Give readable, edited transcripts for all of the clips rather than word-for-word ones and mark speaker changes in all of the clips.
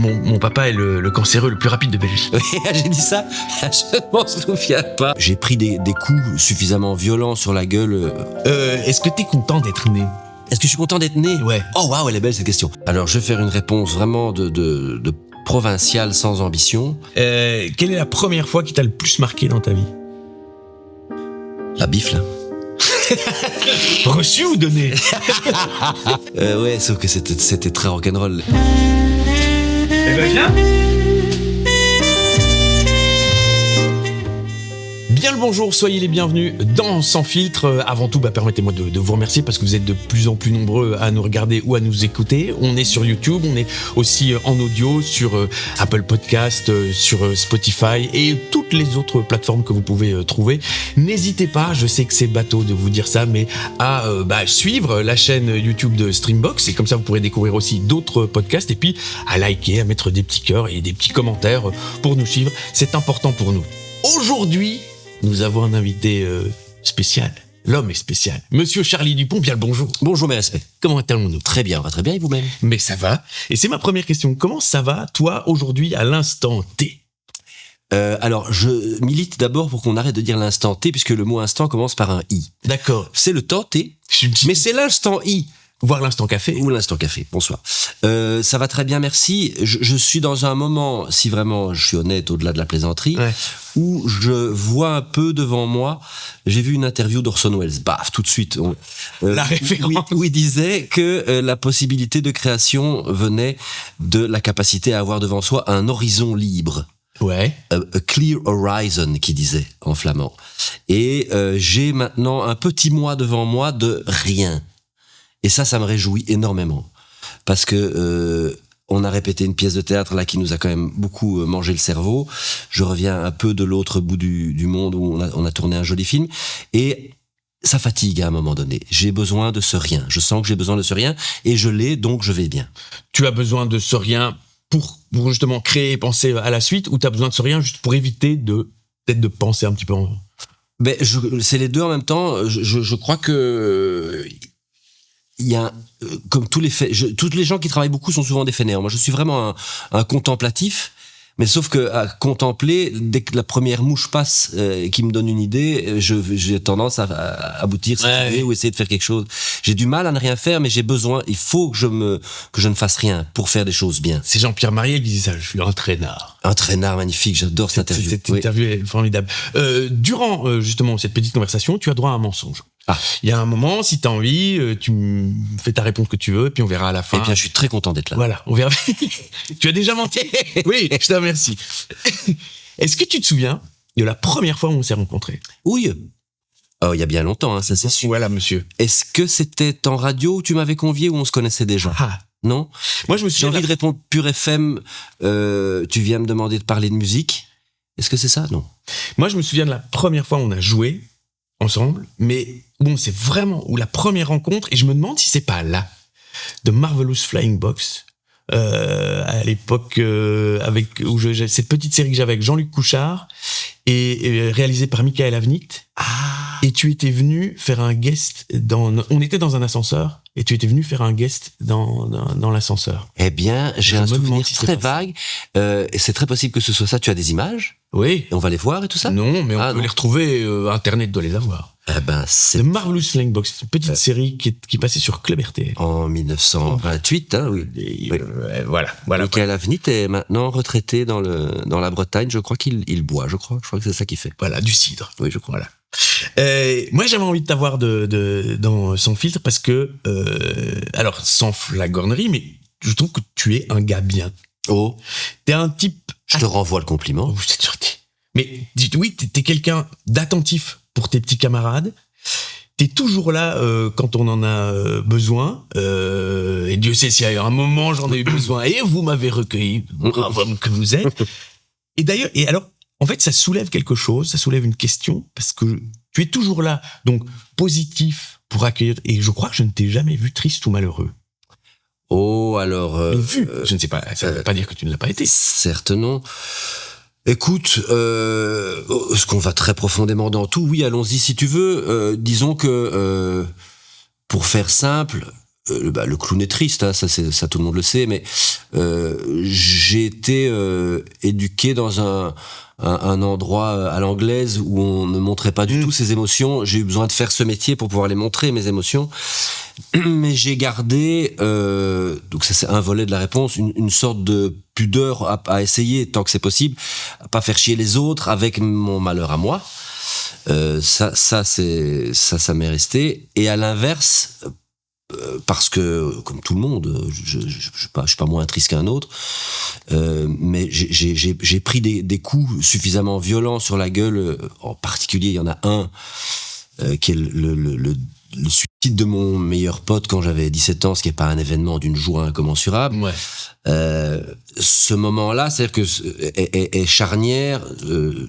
Speaker 1: mon papa est le cancéreux le plus rapide de Belgique.
Speaker 2: J'ai dit ça, je ne m'en souviens pas. J'ai pris des coups suffisamment violents sur la gueule.
Speaker 1: Est-ce que t'es content d'être né ?
Speaker 2: Est-ce que je suis content d'être né ?
Speaker 1: Ouais.
Speaker 2: Oh waouh, elle est belle cette question. Alors je vais faire une réponse vraiment de provincial sans ambition.
Speaker 1: Quelle est la première fois qui t'a le plus marqué dans ta vie ?
Speaker 2: La bifle.
Speaker 1: Reçu ou donné ?
Speaker 2: Ouais, sauf que c'était très rock'n'roll.
Speaker 1: Eh ben viens. Bien le bonjour, soyez les bienvenus dans Sans Filtre. Avant tout, permettez-moi de vous remercier parce que vous êtes de plus en plus nombreux à nous regarder ou à nous écouter. On est sur YouTube, on est aussi en audio sur Apple Podcast, sur Spotify et toutes les autres plateformes que vous pouvez trouver. N'hésitez pas, je sais que c'est bateau de vous dire ça, mais à suivre la chaîne YouTube de Streambox et comme ça vous pourrez découvrir aussi d'autres podcasts et puis à liker, à mettre des petits cœurs et des petits commentaires pour nous suivre. C'est important pour nous. Aujourd'hui, nous avons un invité spécial. L'homme est spécial. Monsieur Charlie Dupont, bien le bonjour.
Speaker 2: Bonjour mes respects.
Speaker 1: Comment allons-nous ?
Speaker 2: Très bien, on va très bien et vous-même ?
Speaker 1: Mais ça va. Et c'est ma première question. Comment ça va, toi, aujourd'hui, à l'instant T ?
Speaker 2: Alors, je milite d'abord pour qu'on arrête de dire l'instant T, puisque le mot instant commence par un I.
Speaker 1: D'accord.
Speaker 2: C'est le temps T, mais c'est l'instant I.
Speaker 1: Voir l'instant café.
Speaker 2: Ou l'instant café, bonsoir. Ça va très bien, merci. Je suis dans un moment, si vraiment je suis honnête, au-delà de la plaisanterie, où je vois un peu devant moi, j'ai vu une interview d'Orson Welles, tout de suite.
Speaker 1: La référence.
Speaker 2: Où il disait que la possibilité de création venait de la capacité à avoir devant soi un horizon libre.
Speaker 1: Ouais.
Speaker 2: A clear horizon, qui disait en flamand. Et j'ai maintenant un petit mois devant moi de rien. Et ça me réjouit énormément. Parce que on a répété une pièce de théâtre là qui nous a quand même beaucoup mangé le cerveau. Je reviens un peu de l'autre bout du monde où on a tourné un joli film. Et ça fatigue à un moment donné. J'ai besoin de ce rien. Je sens que j'ai besoin de ce rien et je l'ai, donc je vais bien.
Speaker 1: Tu as besoin de ce rien pour justement créer et penser à la suite, ou tu as besoin de ce rien juste pour éviter peut-être de penser un petit peu en...
Speaker 2: C'est les deux en même temps. Je crois que... Il y a, comme tous les gens qui travaillent beaucoup sont souvent des fainéants. Moi, je suis vraiment un contemplatif, mais sauf que à contempler, dès que la première mouche passe qui me donne une idée, j'ai tendance à aboutir ou essayer de faire quelque chose. J'ai du mal à ne rien faire, mais j'ai besoin. Il faut que je ne fasse rien pour faire des choses bien.
Speaker 1: C'est Jean-Pierre Mariel qui disait ça. Je suis un traînard.
Speaker 2: Un traînard magnifique. J'adore cette interview.
Speaker 1: Cette interview est formidable. Durant justement cette petite conversation, tu as droit à un mensonge. Il y a un moment, si tu as envie, tu fais ta réponse que tu veux, et puis on verra à la fin.
Speaker 2: Eh bien, je suis très content d'être là.
Speaker 1: Voilà, on verra. Tu as déjà menti. Oui, je te remercie. Est-ce que tu te souviens de la première fois où on s'est rencontrés ?
Speaker 2: Oui. Oh, il y a bien longtemps, ça c'est sûr.
Speaker 1: Voilà, monsieur.
Speaker 2: Est-ce que c'était en radio où tu m'avais convié ou on se connaissait déjà ? Non ?
Speaker 1: Moi, je me souviens.
Speaker 2: J'ai envie de répondre Pure FM. Tu viens me demander de parler de musique. Est-ce que c'est ça ? Non.
Speaker 1: Moi, je me souviens de la première fois où on a joué ensemble, mais bon, c'est vraiment la première rencontre, et je me demande si c'est pas là, de Marvelous Flying Box, à l'époque, cette petite série que j'avais avec Jean-Luc Couchard, et réalisée par Michael Avnicht. Et tu étais venu faire un guest on était dans un ascenseur, et tu étais venu faire un guest dans l'ascenseur.
Speaker 2: Eh bien, j'ai un souvenir très vague, et c'est très possible que ce soit ça. Tu as des images ?
Speaker 1: Oui.
Speaker 2: Et on va les voir et tout ça ?
Speaker 1: Non, mais on peut les retrouver, Internet doit les avoir.
Speaker 2: C'est
Speaker 1: The Marvelous Flying Box, c'est une petite série qui passait sur Club RTL.
Speaker 2: En 1928, oui.
Speaker 1: Voilà.
Speaker 2: Michael Avnicht est maintenant retraité dans la Bretagne. Je crois qu'il boit, je crois que c'est ça qu'il fait.
Speaker 1: Voilà, du cidre.
Speaker 2: Oui, je crois.
Speaker 1: Voilà. Moi, j'avais envie de t'avoir dans Sans Filtre parce que, alors, sans flagornerie, mais je trouve que tu es un gars bien.
Speaker 2: Oh.
Speaker 1: T'es un type...
Speaker 2: Je te renvoie le compliment.
Speaker 1: Oh, c'est gentil. Mais oui, t'es quelqu'un d'attentif pour tes petits camarades. T'es toujours là quand on en a besoin. Et Dieu sait s'il y a un moment j'en ai eu besoin. Et vous m'avez recueilli, brave homme que vous êtes. Et d'ailleurs, en fait, ça soulève quelque chose, ça soulève une question, parce que tu es toujours là, donc positif pour accueillir. Et je crois que je ne t'ai jamais vu triste ou malheureux.
Speaker 2: Oh, alors...
Speaker 1: vu, je ne sais pas, ça ne veut pas dire que tu ne l'as pas été.
Speaker 2: Certes non. Écoute, est-ce qu'on va très profondément dans tout ? Oui, allons-y si tu veux. Disons que, pour faire simple, le clown est triste, hein, ça tout le monde le sait, mais j'ai été éduqué dans un endroit à l'anglaise où on ne montrait pas du tout ses émotions. J'ai eu besoin de faire ce métier pour pouvoir les montrer, mes émotions. Mais j'ai gardé, donc ça c'est un volet de la réponse, une sorte de pudeur à essayer, tant que c'est possible, à pas faire chier les autres avec mon malheur à moi. Ça m'est resté. Et à l'inverse, parce que, comme tout le monde, je suis pas moins triste qu'un autre, mais j'ai pris des coups suffisamment violents sur la gueule. En particulier, il y en a un qui est le suicide de mon meilleur pote quand j'avais 17 ans, ce qui n'est pas un événement d'une joie incommensurable.
Speaker 1: Ouais.
Speaker 2: Ce moment-là, c'est-à-dire que est charnière,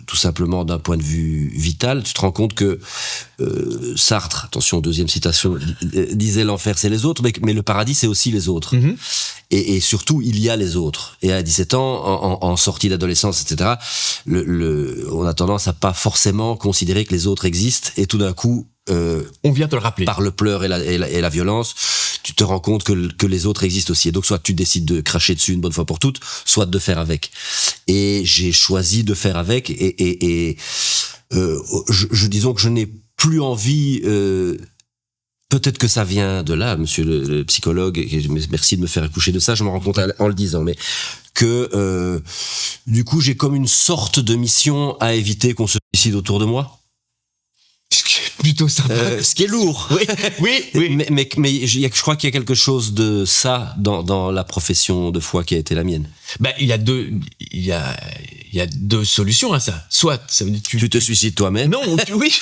Speaker 2: tout simplement d'un point de vue vital. Tu te rends compte que Sartre, attention, deuxième citation, disait l'enfer c'est les autres, mais le paradis c'est aussi les autres. Mm-hmm. Et surtout, il y a les autres. Et à 17 ans, en sortie d'adolescence, etc., on a tendance à pas forcément considérer que les autres existent. Et tout d'un coup,
Speaker 1: on vient te le rappeler.
Speaker 2: Par le pleur et la violence, tu te rends compte que les autres existent aussi. Et donc, soit tu décides de cracher dessus une bonne fois pour toutes, soit de faire avec. Et j'ai choisi de faire avec. Disons que je n'ai plus envie. Peut-être que ça vient de là, monsieur le psychologue. Et merci de me faire accoucher de ça. Je me rends compte en le disant, mais que du coup, j'ai comme une sorte de mission à éviter qu'on se suicide autour de moi.
Speaker 1: Plutôt sympa.
Speaker 2: Ce qui est lourd.
Speaker 1: Oui.
Speaker 2: Mais je crois qu'il y a quelque chose de ça dans la profession de foi qui a été la mienne.
Speaker 1: Il y a deux solutions à ça. Soit ça veut dire
Speaker 2: tu te suicides toi-même.
Speaker 1: Non, oui.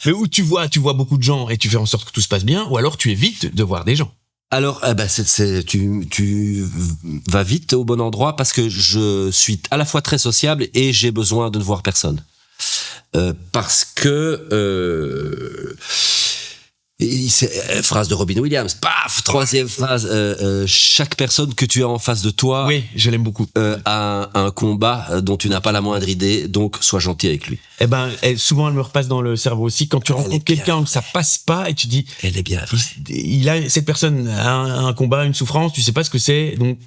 Speaker 1: Mais où tu vois beaucoup de gens et tu fais en sorte que tout se passe bien, ou alors tu évites de voir des gens.
Speaker 2: Alors, tu vas vite au bon endroit parce que je suis à la fois très sociable et j'ai besoin de ne voir personne. Parce que phrase de Robin Williams, paf, troisième phrase, chaque personne que tu as en face de toi,
Speaker 1: oui, je l'aime beaucoup,
Speaker 2: a un combat dont tu n'as pas la moindre idée, donc sois gentil avec lui.
Speaker 1: Souvent elle me repasse dans le cerveau aussi quand tu rencontres quelqu'un où ça passe pas et tu dis,
Speaker 2: elle est bien vraie.
Speaker 1: Cette personne a un combat, une souffrance, tu sais pas ce que c'est, donc.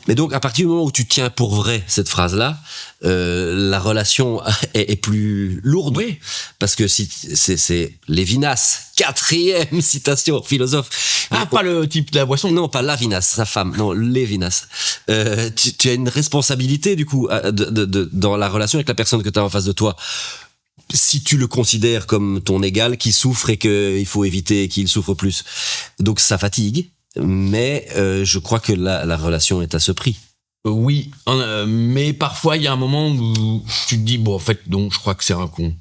Speaker 2: Mais donc, à partir du moment où tu tiens pour vrai cette phrase-là, la relation est plus lourde.
Speaker 1: Oui.
Speaker 2: Parce que si c'est Lévinas, 4e citation, philosophe.
Speaker 1: Pas le type de la boisson.
Speaker 2: Non, pas Lévinas, sa femme. Non, Lévinas. Tu as une responsabilité, du coup, dans la relation avec la personne que tu as en face de toi. Si tu le considères comme ton égal qui souffre et qu'il faut éviter qu'il souffre plus. Donc, ça fatigue. Mais je crois que la relation est à ce prix.
Speaker 1: Oui, mais parfois il y a un moment où tu te dis bon en fait donc je crois que c'est un con.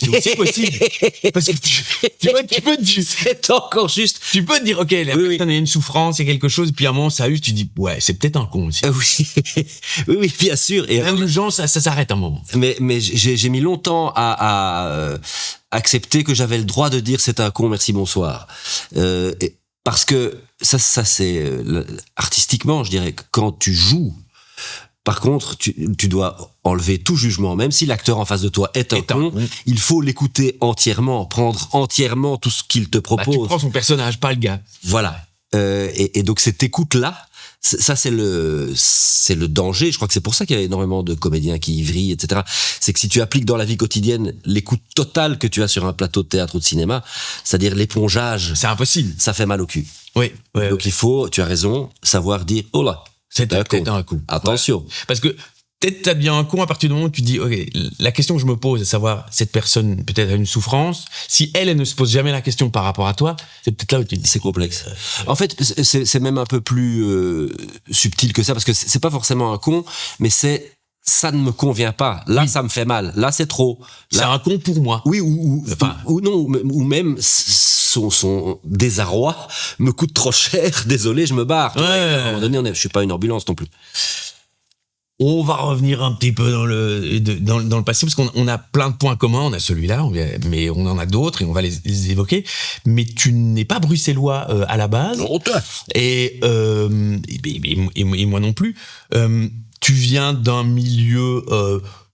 Speaker 1: C'est aussi possible parce que tu peux
Speaker 2: c'est encore juste.
Speaker 1: Tu peux te dire ok la personne a une souffrance, il y a quelque chose, puis à un moment ça use, tu dis ouais c'est peut-être un con aussi.
Speaker 2: Oui bien sûr. Et
Speaker 1: l'indulgence ça s'arrête un moment.
Speaker 2: Mais j'ai mis longtemps à accepter que j'avais le droit de dire c'est un con merci bonsoir. Parce que ça c'est artistiquement, je dirais, quand tu joues, par contre, tu dois enlever tout jugement, même si l'acteur en face de toi est un con, il faut l'écouter entièrement, prendre entièrement tout ce qu'il te propose.
Speaker 1: Tu prends son personnage, pas le gars.
Speaker 2: Voilà. Et donc cette écoute-là, ça c'est le danger. Je crois que c'est pour ça qu'il y a énormément de comédiens qui vrillent, etc. C'est que si tu appliques dans la vie quotidienne l'écoute totale que tu as sur un plateau de théâtre ou de cinéma, c'est-à-dire l'épongeage,
Speaker 1: c'est impossible.
Speaker 2: Ça fait mal au cul.
Speaker 1: Oui.
Speaker 2: Donc il faut, tu as raison, savoir dire oh là,
Speaker 1: c'est peut-être un coup.
Speaker 2: Attention.
Speaker 1: Ouais. Parce que peut-être t'as bien un con à partir du moment où tu dis ok, la question que je me pose, à savoir cette personne peut-être a une souffrance, si elle ne se pose jamais la question par rapport à toi, c'est peut-être là où tu dis
Speaker 2: c'est complexe. En fait, c'est même un peu plus subtil que ça parce que c'est pas forcément un con, mais c'est ça ne me convient pas. Là, ça me fait mal. Là, c'est trop. Là,
Speaker 1: c'est un con pour moi.
Speaker 2: Oui, ou même son désarroi me coûte trop cher. Désolé, je me barre.
Speaker 1: Ouais.
Speaker 2: À un moment donné, je suis pas une ambulance non plus.
Speaker 1: On va revenir un petit peu dans le passé parce qu'on a plein de points communs. On a celui-là, mais on en a d'autres et on va les évoquer. Mais tu n'es pas bruxellois à la base.
Speaker 2: Non, toi.
Speaker 1: Et moi non plus. Tu viens d'un milieu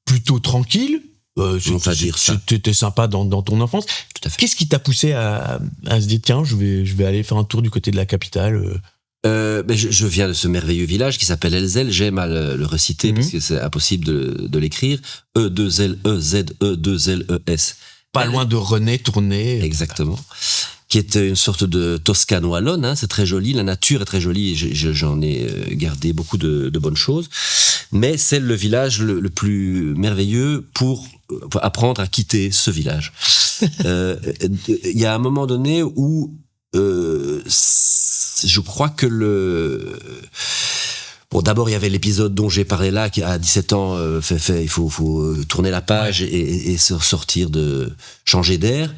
Speaker 1: plutôt tranquille. C'était sympa dans ton enfance.
Speaker 2: Tout à fait.
Speaker 1: Qu'est-ce qui t'a poussé à se dire tiens, je vais aller faire un tour du côté de la capitale
Speaker 2: Je viens de ce merveilleux village qui s'appelle Elzel. J'aime à le reciter parce que c'est impossible de l'écrire. E2LEZE2LES.
Speaker 1: Pas loin de René Tournai.
Speaker 2: Exactement. Qui est une sorte de Toscane wallonne, hein, c'est très joli, la nature est très jolie, j'en ai gardé beaucoup de bonnes choses, mais c'est le village le plus merveilleux pour apprendre à quitter ce village. Il y a un moment donné où je crois que Bon, d'abord, il y avait l'épisode dont j'ai parlé là, qui à 17 ans, il faut tourner la page et sortir changer d'air.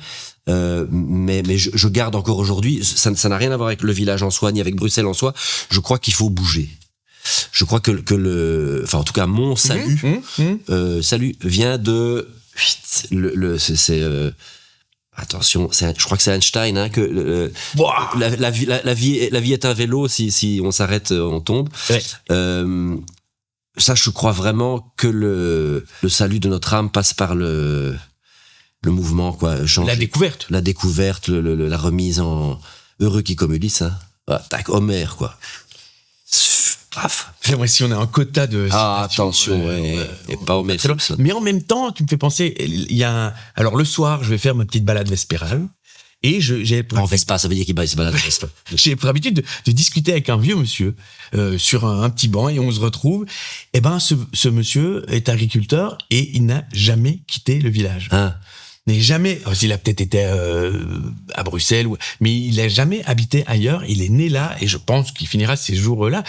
Speaker 2: Mais je garde encore aujourd'hui, ça n'a rien à voir avec le village en soi, ni avec Bruxelles en soi. Je crois qu'il faut bouger. Je crois que en tout cas, mon salut, salut vient de, attention, je crois que c'est Einstein, hein, que la vie est un vélo. Si on s'arrête, on tombe. Ouais. Ça, je crois vraiment que le salut de notre âme passe par le mouvement, quoi. Changer. La découverte, la remise en heureux qui comme Ulysse, hein. Ah, tac, Homère, quoi. Paf.
Speaker 1: J'aimerais si on a un quota de.
Speaker 2: Ah, attention, et pas Homère.
Speaker 1: Mais en même temps, tu me fais penser, alors le soir, je vais faire ma petite balade vespérale. Et
Speaker 2: en Vespa, ça veut dire qu'il se balade en Vespa.
Speaker 1: J'ai pour habitude de discuter avec un vieux monsieur sur un petit banc et on se retrouve. Eh ben, ce monsieur est agriculteur et il n'a jamais quitté le village. N'est jamais. Il a peut-être été à Bruxelles, mais il n'a jamais habité ailleurs. Il est né là et je pense qu'il finira ses jours là.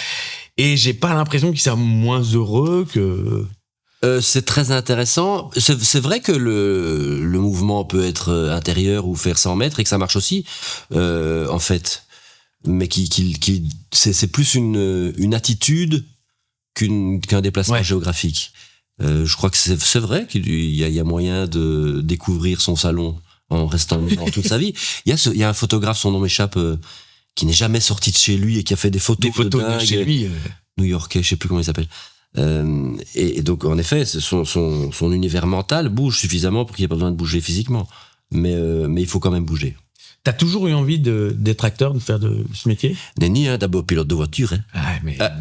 Speaker 1: Et j'ai pas l'impression qu'il soit moins heureux que.
Speaker 2: C'est très intéressant. C'est vrai que le mouvement peut être intérieur ou faire 100 mètres et que ça marche aussi, en fait. Mais c'est plus une attitude qu'un déplacement géographique. Je crois que c'est vrai qu'il y a moyen de découvrir son salon en restant dans toute sa vie. Il y a un photographe, son nom m'échappe, qui n'est jamais sorti de chez lui et qui a fait des photos
Speaker 1: de chez lui,
Speaker 2: new-yorkais, je sais plus comment il s'appelle. Et donc en effet, son univers mental bouge suffisamment pour qu'il n'y ait pas besoin de bouger physiquement. Mais il faut quand même bouger.
Speaker 1: T'as toujours eu envie d'être acteur, de faire de ce métier?
Speaker 2: Nenni, hein, d'abord pilote de voiture. Hein.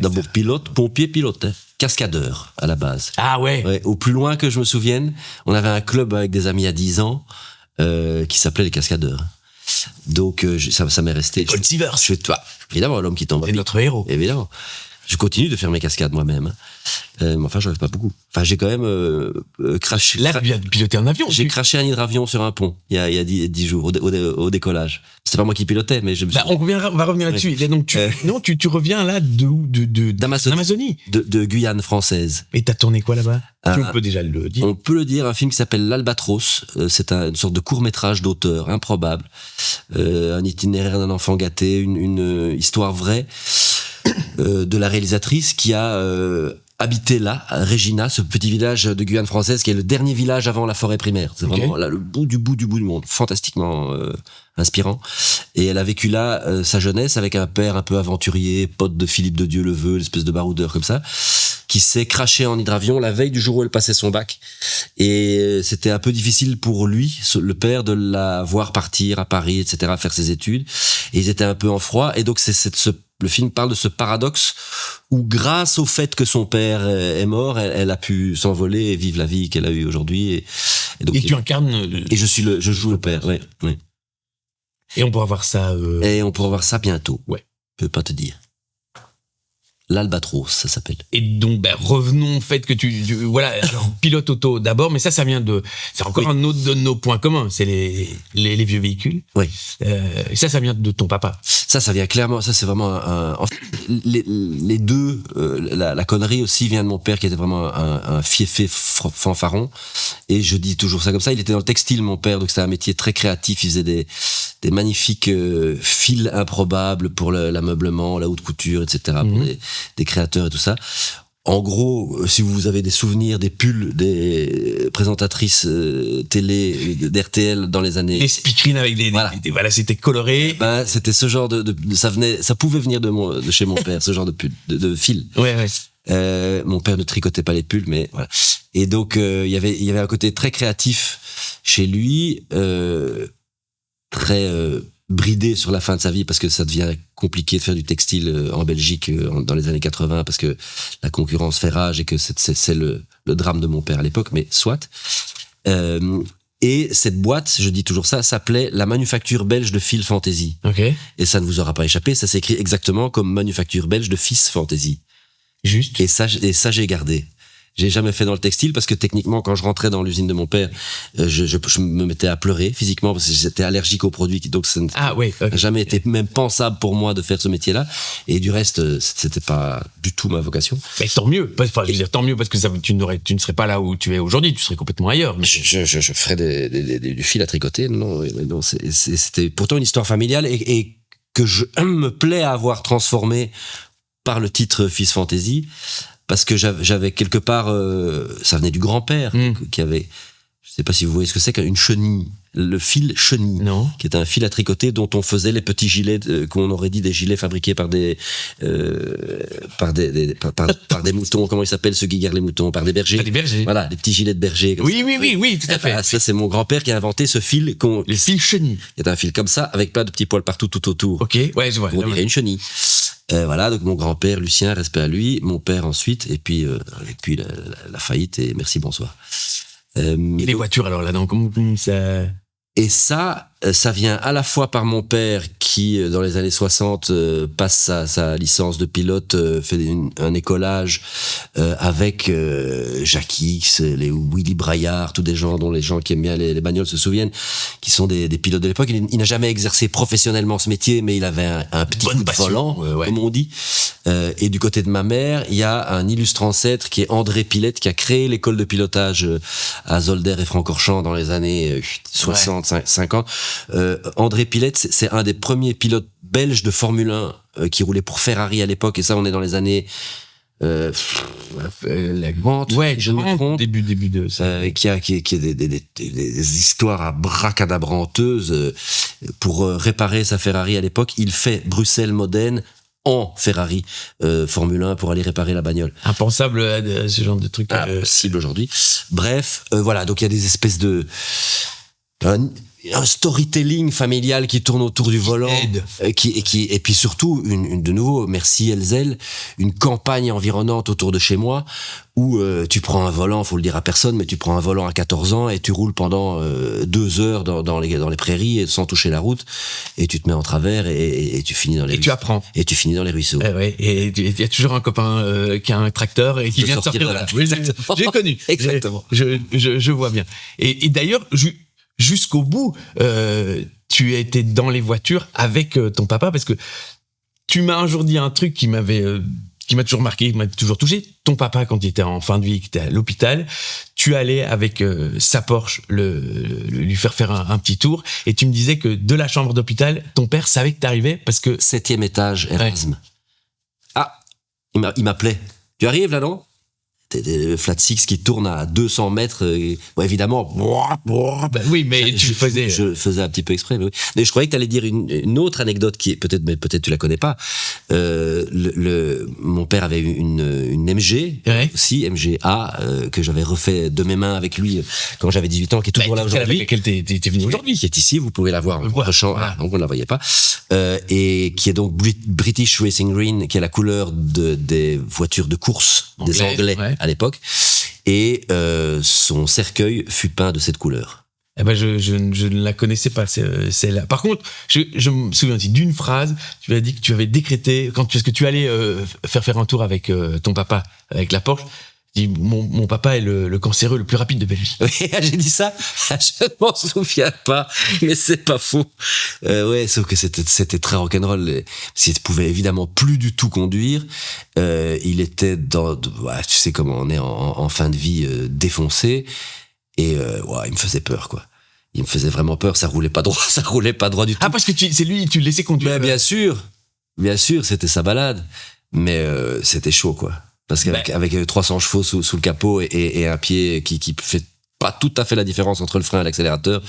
Speaker 2: D'abord pilote, pompier, pilote. Hein. Cascadeur, à la base.
Speaker 1: Ah ouais.
Speaker 2: Au plus loin que je me souvienne, on avait un club avec des amis à 10 ans qui s'appelait les Cascadeurs. Donc ça m'est resté.
Speaker 1: Coltivers.
Speaker 2: Toi, évidemment, l'homme qui tombe.
Speaker 1: C'est notre héros.
Speaker 2: Évidemment. Je continue de faire mes cascades moi-même. Mais enfin, j'en fais pas beaucoup. Enfin, j'ai quand même craché.
Speaker 1: Là, tu viens de piloter un avion.
Speaker 2: J'ai craché un hydravion sur un pont il y a 10 jours au décollage. C'était pas moi qui pilotais, mais je me suis...
Speaker 1: on va revenir là-dessus. Et donc, tu reviens là d'Amazonie.
Speaker 2: De Guyane française.
Speaker 1: Et t'as tourné quoi là-bas? On peut déjà le dire.
Speaker 2: On peut le dire, un film qui s'appelle L'Albatros. C'est une sorte de court-métrage d'auteur improbable. Un itinéraire d'un enfant gâté, une histoire vraie. De la réalisatrice qui a habité là, à Regina, ce petit village de Guyane française qui est le dernier village avant la forêt primaire. C'est vraiment là le bout du monde, fantastiquement inspirant. Et elle a vécu là sa jeunesse avec un père un peu aventurier, pote de Philippe de Dieuleveux, l'espèce de baroudeur comme ça, qui s'est craché en hydravion la veille du jour où elle passait son bac. Et c'était un peu difficile pour lui, le père, de la voir partir à Paris, etc., faire ses études. Et ils étaient un peu en froid. Et donc le film parle de ce paradoxe où, grâce au fait que son père est mort, elle a pu s'envoler et vivre la vie qu'elle a eue aujourd'hui.
Speaker 1: Et tu incarnes...
Speaker 2: Et je joue le père, oui.
Speaker 1: Et on pourra voir ça...
Speaker 2: Et on pourra voir ça bientôt.
Speaker 1: Ouais.
Speaker 2: Je peux pas te dire. L'Albatros, ça s'appelle.
Speaker 1: Et donc, revenons au fait que voilà, alors, pilote auto d'abord, mais ça vient c'est encore un autre de nos points communs, c'est les vieux véhicules.
Speaker 2: Oui.
Speaker 1: Et ça vient de ton papa.
Speaker 2: Ça vient clairement, ça c'est vraiment les deux, la connerie aussi vient de mon père qui était vraiment un fiefé fanfaron. Et je dis toujours ça comme ça, il était dans le textile, mon père, donc c'était un métier très créatif, il faisait des magnifiques fils improbables pour l'ameublement, la haute couture, etc., pour des créateurs et tout ça. En gros, si vous avez des souvenirs des pulls des présentatrices télé d'RTL dans les années...
Speaker 1: Les speakerines avec voilà, c'était coloré.
Speaker 2: C'était ce genre ça pouvait venir de chez mon père, ce genre de pull, de fil.
Speaker 1: Ouais.
Speaker 2: Mon père ne tricotait pas les pulls, mais voilà. Et donc il y avait un côté très créatif chez lui, très bridé sur la fin de sa vie parce que ça devient compliqué de faire du textile en Belgique dans les années 80 parce que la concurrence fait rage et que c'est le drame de mon père à l'époque, mais soit. Et cette boîte, je dis toujours ça, s'appelait la Manufacture belge de Fil Fantasy.
Speaker 1: Okay.
Speaker 2: Et ça ne vous aura pas échappé, ça s'écrit exactement comme Manufacture belge de Fils Fantasy.
Speaker 1: Juste.
Speaker 2: Et ça j'ai gardé. J'ai jamais fait dans le textile parce que techniquement, quand je rentrais dans l'usine de mon père, je me mettais à pleurer physiquement parce que j'étais allergique aux produits. Donc ça n'a jamais été même pensable pour moi de faire ce métier-là. Et du reste, c'était pas du tout ma vocation.
Speaker 1: Mais tant mieux. Enfin, je veux dire, tant mieux parce que tu ne serais pas là où tu es aujourd'hui. Tu serais complètement ailleurs. Mais...
Speaker 2: Je ferais du fil à tricoter. Non, c'était pourtant une histoire familiale et que je me plais à avoir transformé par le titre Fils Fantasy. Parce que j'avais quelque part, ça venait du grand-père qui avait, je sais pas si vous voyez ce que c'est qu'une chenille, le fil chenille,
Speaker 1: non.
Speaker 2: Qui est un fil à tricoter dont on faisait les petits gilets, qu'on aurait dit des gilets fabriqués par des moutons, comment ils s'appellent ceux qui gardent les moutons, par des bergers.
Speaker 1: Des bergers.
Speaker 2: Voilà, des petits gilets de berger.
Speaker 1: Oui, tout à fait.
Speaker 2: Ça c'est mon grand-père qui a inventé ce fil
Speaker 1: le fil chenille.
Speaker 2: Il y a un fil comme ça avec plein de petits poils partout tout autour.
Speaker 1: Ok, ouais, je vois.
Speaker 2: On dirait une chenille. Voilà, donc mon grand-père, Lucien, respect à lui, mon père ensuite, et puis la faillite, et merci, bonsoir.
Speaker 1: Et les voitures, alors là-dedans, comment ça...
Speaker 2: Et ça vient à la fois par mon père qui, dans les années 60, passe sa licence de pilote, fait un écolage avec Jacques X, les Willy Braillard, tous des gens dont les gens qui aiment bien les bagnoles se souviennent, qui sont des pilotes de l'époque. Il n'a jamais exercé professionnellement ce métier, mais il avait un petit coup de volant, comme on dit. Et du côté de ma mère, il y a un illustre ancêtre qui est André Pilette, qui a créé l'école de pilotage à Zolder et Francorchamps dans les années 60, 50. André Pilette, c'est un des premiers pilotes belges de Formule 1 qui roulait pour Ferrari à l'époque, et ça on est dans les années la 30, je me trompe,
Speaker 1: début de ça.
Speaker 2: qui a des histoires à bracadabranteuses pour réparer sa Ferrari à l'époque. Il fait Bruxelles-Modène en Ferrari Formule 1 pour aller réparer la bagnole.
Speaker 1: Impensable ce genre de truc.
Speaker 2: Impossible aujourd'hui. Bref, voilà, donc il y a des espèces de un storytelling familial qui tourne autour du volant, et puis surtout de nouveau, merci Elzel, une campagne environnante autour de chez moi où tu prends un volant, faut le dire à personne, mais tu prends un volant à 14 ans et tu roules pendant 2 heures dans les prairies et sans toucher la route, et tu te mets en travers et tu finis dans les ruisseaux.
Speaker 1: Tu apprends.
Speaker 2: Et tu finis dans les ruisseaux.
Speaker 1: Et il y a toujours un copain qui a un tracteur et qui vient de sortir de là. J'ai connu.
Speaker 2: Exactement.
Speaker 1: Je vois bien. Et d'ailleurs, jusqu'au bout, tu étais dans les voitures avec ton papa, parce que tu m'as un jour dit un truc qui m'a toujours marqué, qui m'a toujours touché. Ton papa, quand il était en fin de vie, qui était à l'hôpital, tu allais avec sa Porsche lui faire un petit tour, et tu me disais que de la chambre d'hôpital, ton père savait que t'arrivais parce que...
Speaker 2: 7e étage, Erasme. Ouais. Ah, il m'appelait. Tu arrives là, non ? Des flat six qui tourne à 200 mètres, évidemment.
Speaker 1: Ben oui, mais tu le faisais.
Speaker 2: Je faisais un petit peu exprès, mais oui. Mais je croyais que tu allais dire une autre anecdote qui est peut-être tu la connais pas. Mon père avait une MG, aussi, MG-A, que j'avais refait de mes mains avec lui quand j'avais 18 ans, qui est toujours là aujourd'hui.
Speaker 1: Avec laquelle t'es venu aujourd'hui.
Speaker 2: Qui est ici, vous pouvez la voir. Donc on ne la voyait pas. Et qui est donc British Racing Green, qui est la couleur des voitures de course des Anglais. Ouais. À l'époque, et son cercueil fut peint de cette couleur.
Speaker 1: Eh ben je ne la connaissais pas, celle-là. Par contre, je me souviens aussi d'une phrase. Tu as dit que tu avais décrété, parce que tu allais faire un tour avec ton papa, avec la Porsche. Dis, mon papa est le cancéreux le plus rapide de Belgique.
Speaker 2: Oui, j'ai dit ça. Je ne m'en souviens pas, mais c'est pas faux. Sauf que c'était très rock'n'roll. S'il ne pouvait évidemment plus du tout conduire, il était tu sais comment on est en fin de vie, défoncé, et il me faisait peur, quoi. Il me faisait vraiment peur. Ça roulait pas droit du tout.
Speaker 1: Ah, parce que c'est lui, tu le laissais conduire.
Speaker 2: Mais bien sûr, c'était sa balade, mais c'était chaud, quoi. Parce qu'avec 300 chevaux sous le capot et un pied qui fait pas tout à fait la différence entre le frein et l'accélérateur,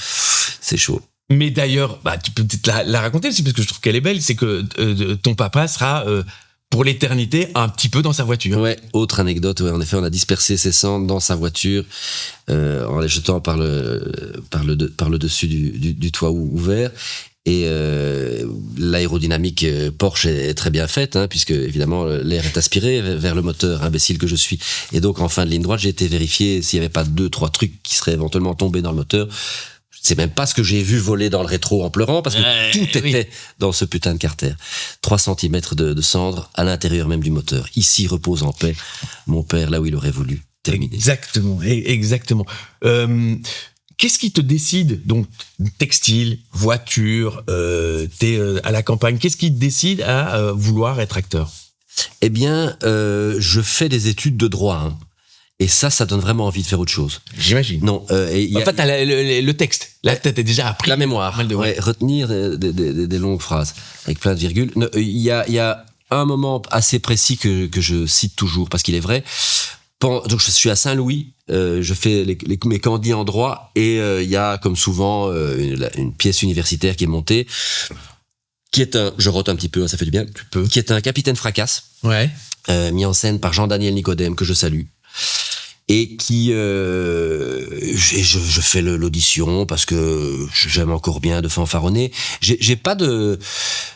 Speaker 2: c'est chaud.
Speaker 1: Mais d'ailleurs, tu peux peut-être la raconter aussi, parce que je trouve qu'elle est belle, c'est que ton papa sera pour l'éternité un petit peu dans sa voiture.
Speaker 2: Ouais, autre anecdote, ouais, en effet, on a dispersé ses cendres dans sa voiture en les jetant par le dessus du toit ouvert. Et l'aérodynamique Porsche est très bien faite, hein, puisque évidemment l'air est aspiré vers le moteur, imbécile que je suis. Et donc en fin de ligne droite, j'ai été vérifier s'il n'y avait pas 2-3 trucs qui seraient éventuellement tombés dans le moteur. C'est même pas ce que j'ai vu voler dans le rétro en pleurant, parce que tout était dans ce putain de carter. 3 cm de cendres à l'intérieur même du moteur. Ici repose en paix mon père, là où il aurait voulu terminer.
Speaker 1: Exactement. Qu'est-ce qui te décide, donc textile, voiture, t'es à la campagne, qu'est-ce qui te décide à vouloir être acteur?
Speaker 2: Eh bien, je fais des études de droit, hein. Et ça donne vraiment envie de faire autre chose.
Speaker 1: J'imagine.
Speaker 2: Non,
Speaker 1: en fait, t'as le texte. Là, t'as déjà appris.
Speaker 2: La mémoire. Retenir des longues phrases avec plein de virgules. Il y a un moment assez précis que je cite toujours parce qu'il est vrai. Donc, je suis à Saint-Louis. Je fais mes candidats en droit et il y a, comme souvent, une pièce universitaire qui est montée. Je rote un petit peu, ça fait du bien. Qui est un capitaine fracasse.
Speaker 1: Ouais.
Speaker 2: Mis en scène par Jean-Daniel Nicodème, que je salue. Et qui je fais l'audition parce que j'aime encore bien de fanfaronner. J'ai pas de...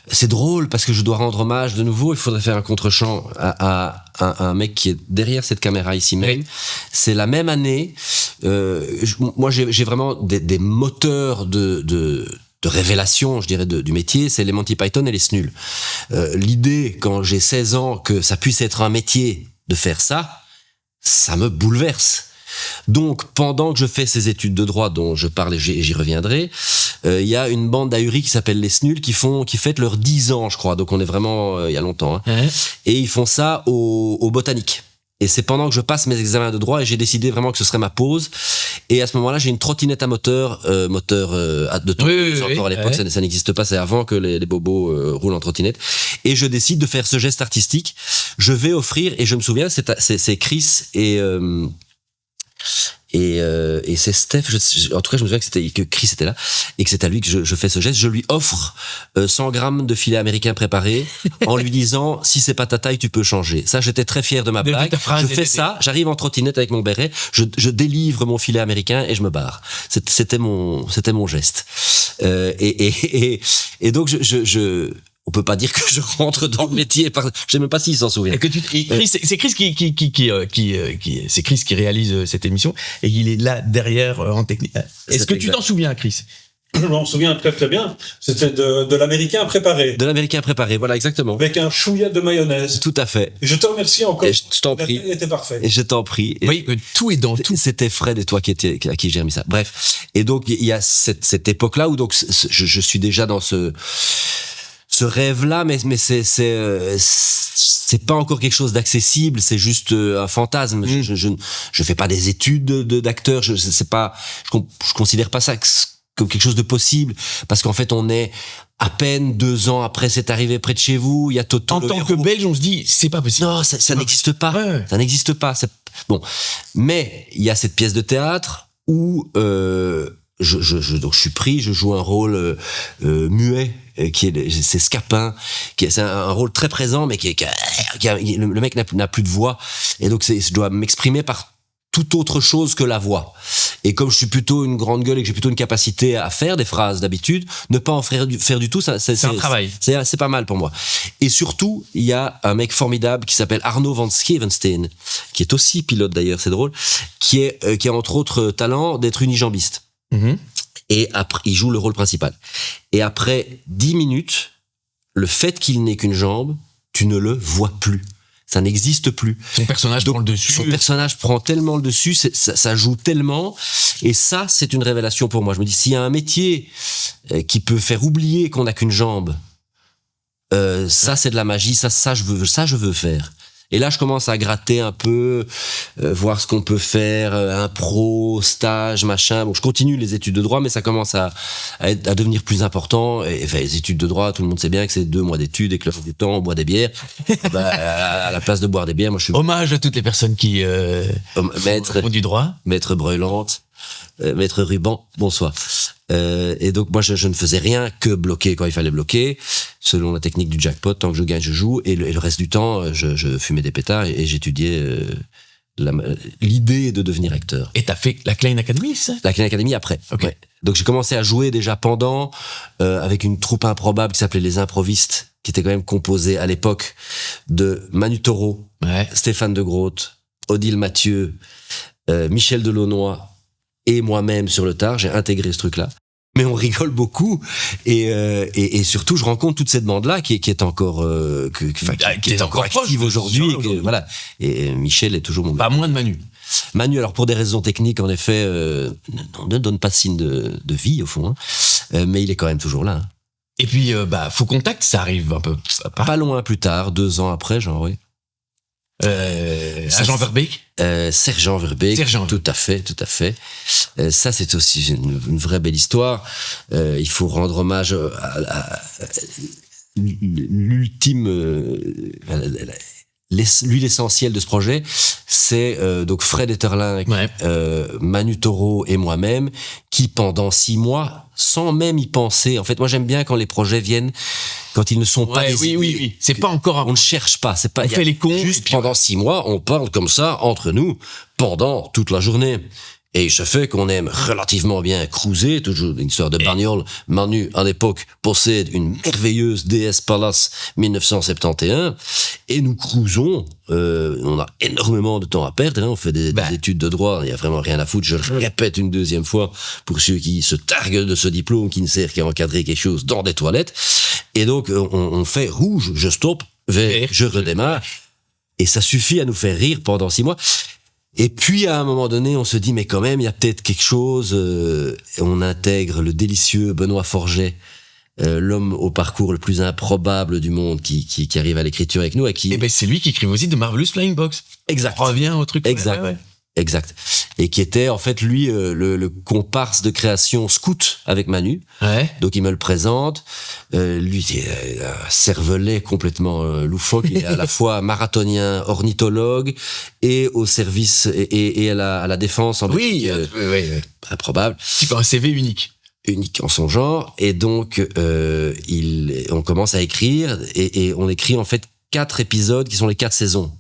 Speaker 2: C'est drôle parce que je dois rendre hommage de nouveau. Il faudrait faire un contre-champ à un mec qui est derrière cette caméra ici même. Oui. C'est la même année. Moi, j'ai vraiment des moteurs de révélation, je dirais, du métier, c'est les Monty Python et les Snuls. L'idée, quand j'ai 16 ans, que ça puisse être un métier de faire ça me bouleverse. Donc, pendant que je fais ces études de droit dont je parle et j'y reviendrai, il y a une bande d'ahuris qui s'appelle les Snuls qui fêtent leurs 10 ans, je crois. Donc, on est vraiment il y a longtemps. Hein. Ouais. Et ils font ça au Botanique. Et c'est pendant que je passe mes examens de droit et j'ai décidé vraiment que ce serait ma pause. Et à ce moment-là, j'ai une trottinette à moteur de tour. Oui, encore à l'époque, ça n'existe pas, c'est avant que les bobos roulent en trottinette. Et je décide de faire ce geste artistique. Je vais offrir, et je me souviens, c'est Chris et c'est Steph, en tout cas je me souviens que Chris était là et que c'est à lui que je fais ce geste. Je lui offre 100 grammes de filet américain préparé en lui disant si c'est pas ta taille tu peux changer. Ça, j'étais très fier de ma blague. Je fais ça, j'arrive en trottinette avec mon béret, je délivre mon filet américain et je me barre. C'était mon geste. Et donc on peut pas dire que je rentre dans le métier, je sais même pas s'il s'en souvient.
Speaker 1: C'est Chris c'est Chris qui réalise cette émission et il est là derrière en technique. Est-ce que tu t'en souviens, Chris?
Speaker 3: Je m'en souviens très très bien. C'était de l'américain préparé.
Speaker 2: De l'américain préparé, voilà, exactement.
Speaker 3: Avec un chouïa de mayonnaise.
Speaker 2: Tout à fait.
Speaker 3: Et je te remercie encore.
Speaker 2: Et je t'en prie.
Speaker 3: La était parfait.
Speaker 2: Et je t'en prie.
Speaker 1: Oui, tout est dans tout.
Speaker 2: C'était Fred et toi à qui j'ai remis ça. Bref. Et donc, il y a cette époque-là où donc je suis déjà dans ce rêve-là, mais c'est pas encore quelque chose d'accessible, c'est juste un fantasme. Je fais pas des études d'acteur, je considère pas ça comme quelque chose de possible, parce qu'en fait, on est à peine 2 ans après c'est arrivé près de chez vous, il y a Toto.
Speaker 1: En tant que Belge, on se dit, c'est pas possible.
Speaker 2: Non, ça n'existe pas. Ouais. Ça n'existe pas. Bon. Mais, il y a cette pièce de théâtre où, donc je suis pris, je joue un rôle muet, c'est Scapin, c'est un rôle très présent, mais le mec n'a plus de voix, et donc je dois m'exprimer par toute autre chose que la voix. Et comme je suis plutôt une grande gueule et que j'ai plutôt une capacité à faire des phrases d'habitude, ne pas en faire du tout, c'est
Speaker 1: un travail.
Speaker 2: C'est pas mal pour moi. Et surtout, il y a un mec formidable qui s'appelle Arno van Schevenstein, qui est aussi pilote d'ailleurs, c'est drôle, qui a entre autres talent d'être unijambiste. Mm-hmm. Et après, il joue le rôle principal. Et après 10 minutes, le fait qu'il n'ait qu'une jambe, tu ne le vois plus. Ça n'existe plus.
Speaker 1: Son personnage prend le dessus.
Speaker 2: Son personnage prend tellement le dessus, ça joue tellement. Et ça, c'est une révélation pour moi. Je me dis, s'il y a un métier qui peut faire oublier qu'on n'a qu'une jambe, ça, c'est de la magie. Ça, je veux faire. Et là, je commence à gratter un peu, voir ce qu'on peut faire, impro, stage, machin. Bon, je continue les études de droit, mais ça commence à devenir plus important. Et enfin, les études de droit, tout le monde sait bien que c'est 2 mois d'études et que le reste du temps, on boit des bières. À la place de boire des bières, moi, je suis...
Speaker 1: Hommage à toutes les personnes qui font du droit.
Speaker 2: Maître Breulante, Maître Ruban, bonsoir. Et donc moi je ne faisais rien que bloquer quand il fallait bloquer, selon la technique du jackpot. Tant que je gagne, je joue, et le reste du temps, je fumais des pétards et j'étudiais l'idée de devenir acteur.
Speaker 1: Et t'as fait la Klein Academy, ça?
Speaker 2: La Klein Academy après.
Speaker 1: Ok.
Speaker 2: Ouais. Donc j'ai commencé à jouer déjà pendant, avec une troupe improbable qui s'appelait les Improvistes, qui était quand même composée à l'époque de Manu Taureau,
Speaker 1: Ouais.
Speaker 2: Stéphane de Groot, Odile Mathieu, Michel Delaunoy et moi-même sur le tard. J'ai intégré ce truc-là. Mais on rigole beaucoup, et surtout je rencontre toute cette bande-là qui est encore qui est encore
Speaker 1: proche
Speaker 2: active
Speaker 1: de
Speaker 2: aujourd'hui.
Speaker 1: ça aujourd'hui.
Speaker 2: Voilà. Et Michel est toujours mon
Speaker 1: Pas moins de Manu.
Speaker 2: Manu, alors pour des raisons techniques, en effet, ne donne pas de signe de vie au fond, hein. Mais il est quand même toujours là. Hein.
Speaker 1: Et puis, Faux Contact, ça arrive un peu.
Speaker 2: Pas loin plus tard, 2 ans après, genre oui.
Speaker 1: Agent Verbeek.
Speaker 2: Sergent Verbeek.
Speaker 1: Sergent.
Speaker 2: Tout à fait. Ça, c'est aussi une vraie belle histoire. Il faut rendre hommage à l'ultime, l'huile essentielle de ce projet. C'est donc Fred Etterlin,
Speaker 1: Ouais.
Speaker 2: Manu Taureau et moi-même, qui pendant 6 mois, sans même y penser, en fait, moi j'aime bien quand les projets viennent, quand ils ne sont pas
Speaker 1: Ouais,
Speaker 2: des
Speaker 1: oui.
Speaker 2: idées,
Speaker 1: C'est pas encore un...
Speaker 2: on ne cherche pas, c'est pas,
Speaker 1: On fait les cons.
Speaker 2: juste
Speaker 1: et puis
Speaker 2: pendant 6 mois, on parle comme ça, entre nous, pendant toute la journée. Et il se fait qu'on aime relativement bien cruiser, toujours une histoire de bagnole. Manu, à l'époque, possède une merveilleuse DS Palace 1971, et nous cruisons, on a énormément de temps à perdre, hein, on fait des études de droit, il y a vraiment rien à foutre, je le répète une deuxième fois, pour ceux qui se targuent de ce diplôme qui ne sert qu'à encadrer quelque chose dans des toilettes. Et donc, on fait rouge, je stoppe, vert, je redémarre, et ça suffit à nous faire rire pendant 6 mois. Et puis à un moment donné, on se dit mais quand même il y a peut-être quelque chose. On intègre le délicieux Benoît Forget, l'homme au parcours le plus improbable du monde, qui arrive à l'écriture avec nous et qui.
Speaker 1: Et ben c'est lui qui écrivait aussi de Marvelous Flying Box.
Speaker 2: Exact.
Speaker 1: On revient au truc.
Speaker 2: Exact.
Speaker 1: Ouais.
Speaker 2: Exact. Et qui était en fait lui le comparse de création scout avec Manu.
Speaker 1: Ouais.
Speaker 2: Donc il me le présente. Lui c'est un cervelet complètement loufoque. Il est à la fois marathonien, ornithologue et au service et à la défense en
Speaker 1: Oui.
Speaker 2: Belgique, improbable.
Speaker 1: Type un CV unique.
Speaker 2: Unique en son genre. Et donc on commence à écrire et on écrit en fait 4 épisodes qui sont les 4 saisons.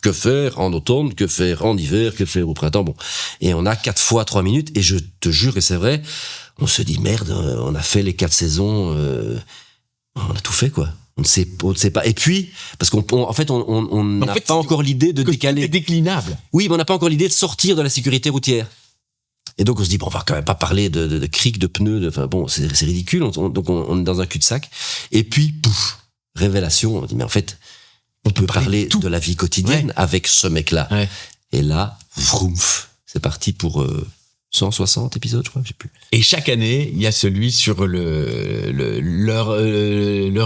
Speaker 2: Que faire en automne, que faire en hiver, que faire au printemps, bon. Et on a 4 fois 3 minutes, et je te jure, et c'est vrai, on se dit, merde, on a fait les 4 saisons, on a tout fait, quoi. On ne sait pas. Et puis, parce qu'on n'a pas encore l'idée de décaler.
Speaker 1: C'est déclinable.
Speaker 2: Oui, mais on n'a pas encore l'idée de sortir de la sécurité routière. Et donc, on se dit, bon, on va quand même pas parler de cric, de pneus, enfin, bon, c'est ridicule. Donc, on est dans un cul-de-sac. Et puis, pouf, révélation, on dit, mais en fait, on peut parler de la vie quotidienne avec ce mec-là. Ouais. Et là, vroomf, c'est parti pour 160 épisodes, je crois, je sais plus.
Speaker 1: Et chaque année, il y a celui sur l'heure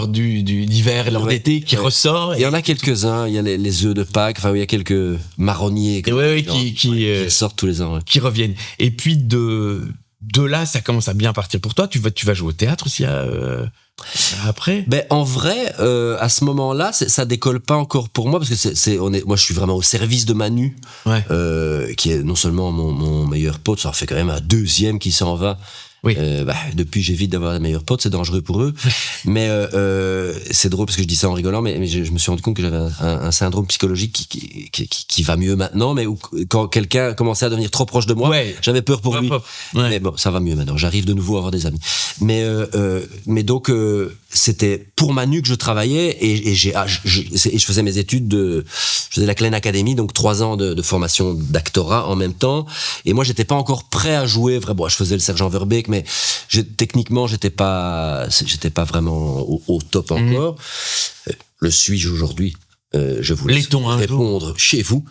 Speaker 1: d'hiver, l'heure d'été qui ressort.
Speaker 2: Il y en a quelques-uns, il y a les œufs de Pâques, enfin, il y a quelques marronniers qui sortent tous les ans. Ouais.
Speaker 1: Qui reviennent. Et puis de là, ça commence à bien partir pour toi. Tu vas jouer au théâtre aussi après.
Speaker 2: Ben en vrai, à ce moment-là, ça décolle pas encore pour moi parce que moi je suis vraiment au service de Manu, qui est non seulement mon meilleur pote, ça en fait quand même un deuxième qui s'en va.
Speaker 1: Oui.
Speaker 2: Depuis, j'évite d'avoir un meilleur pote, c'est dangereux pour eux. Mais c'est drôle parce que je dis ça en rigolant, mais je me suis rendu compte que j'avais un syndrome psychologique qui va mieux maintenant, mais où, quand quelqu'un commençait à devenir trop proche de moi, j'avais peur pour lui. Mais bon, ça va mieux maintenant. J'arrive de nouveau à avoir des amis. Mais donc c'était pour Manu que je travaillais et je faisais mes études je faisais la Klein Academy, donc 3 ans de formation d'actorat en même temps. Et moi, j'étais pas encore prêt à jouer. Bon, je faisais le Sergent Verbeek, mais techniquement, j'étais pas vraiment au top encore. Le suis-je aujourd'hui? Je vous laisse répondre chez vous.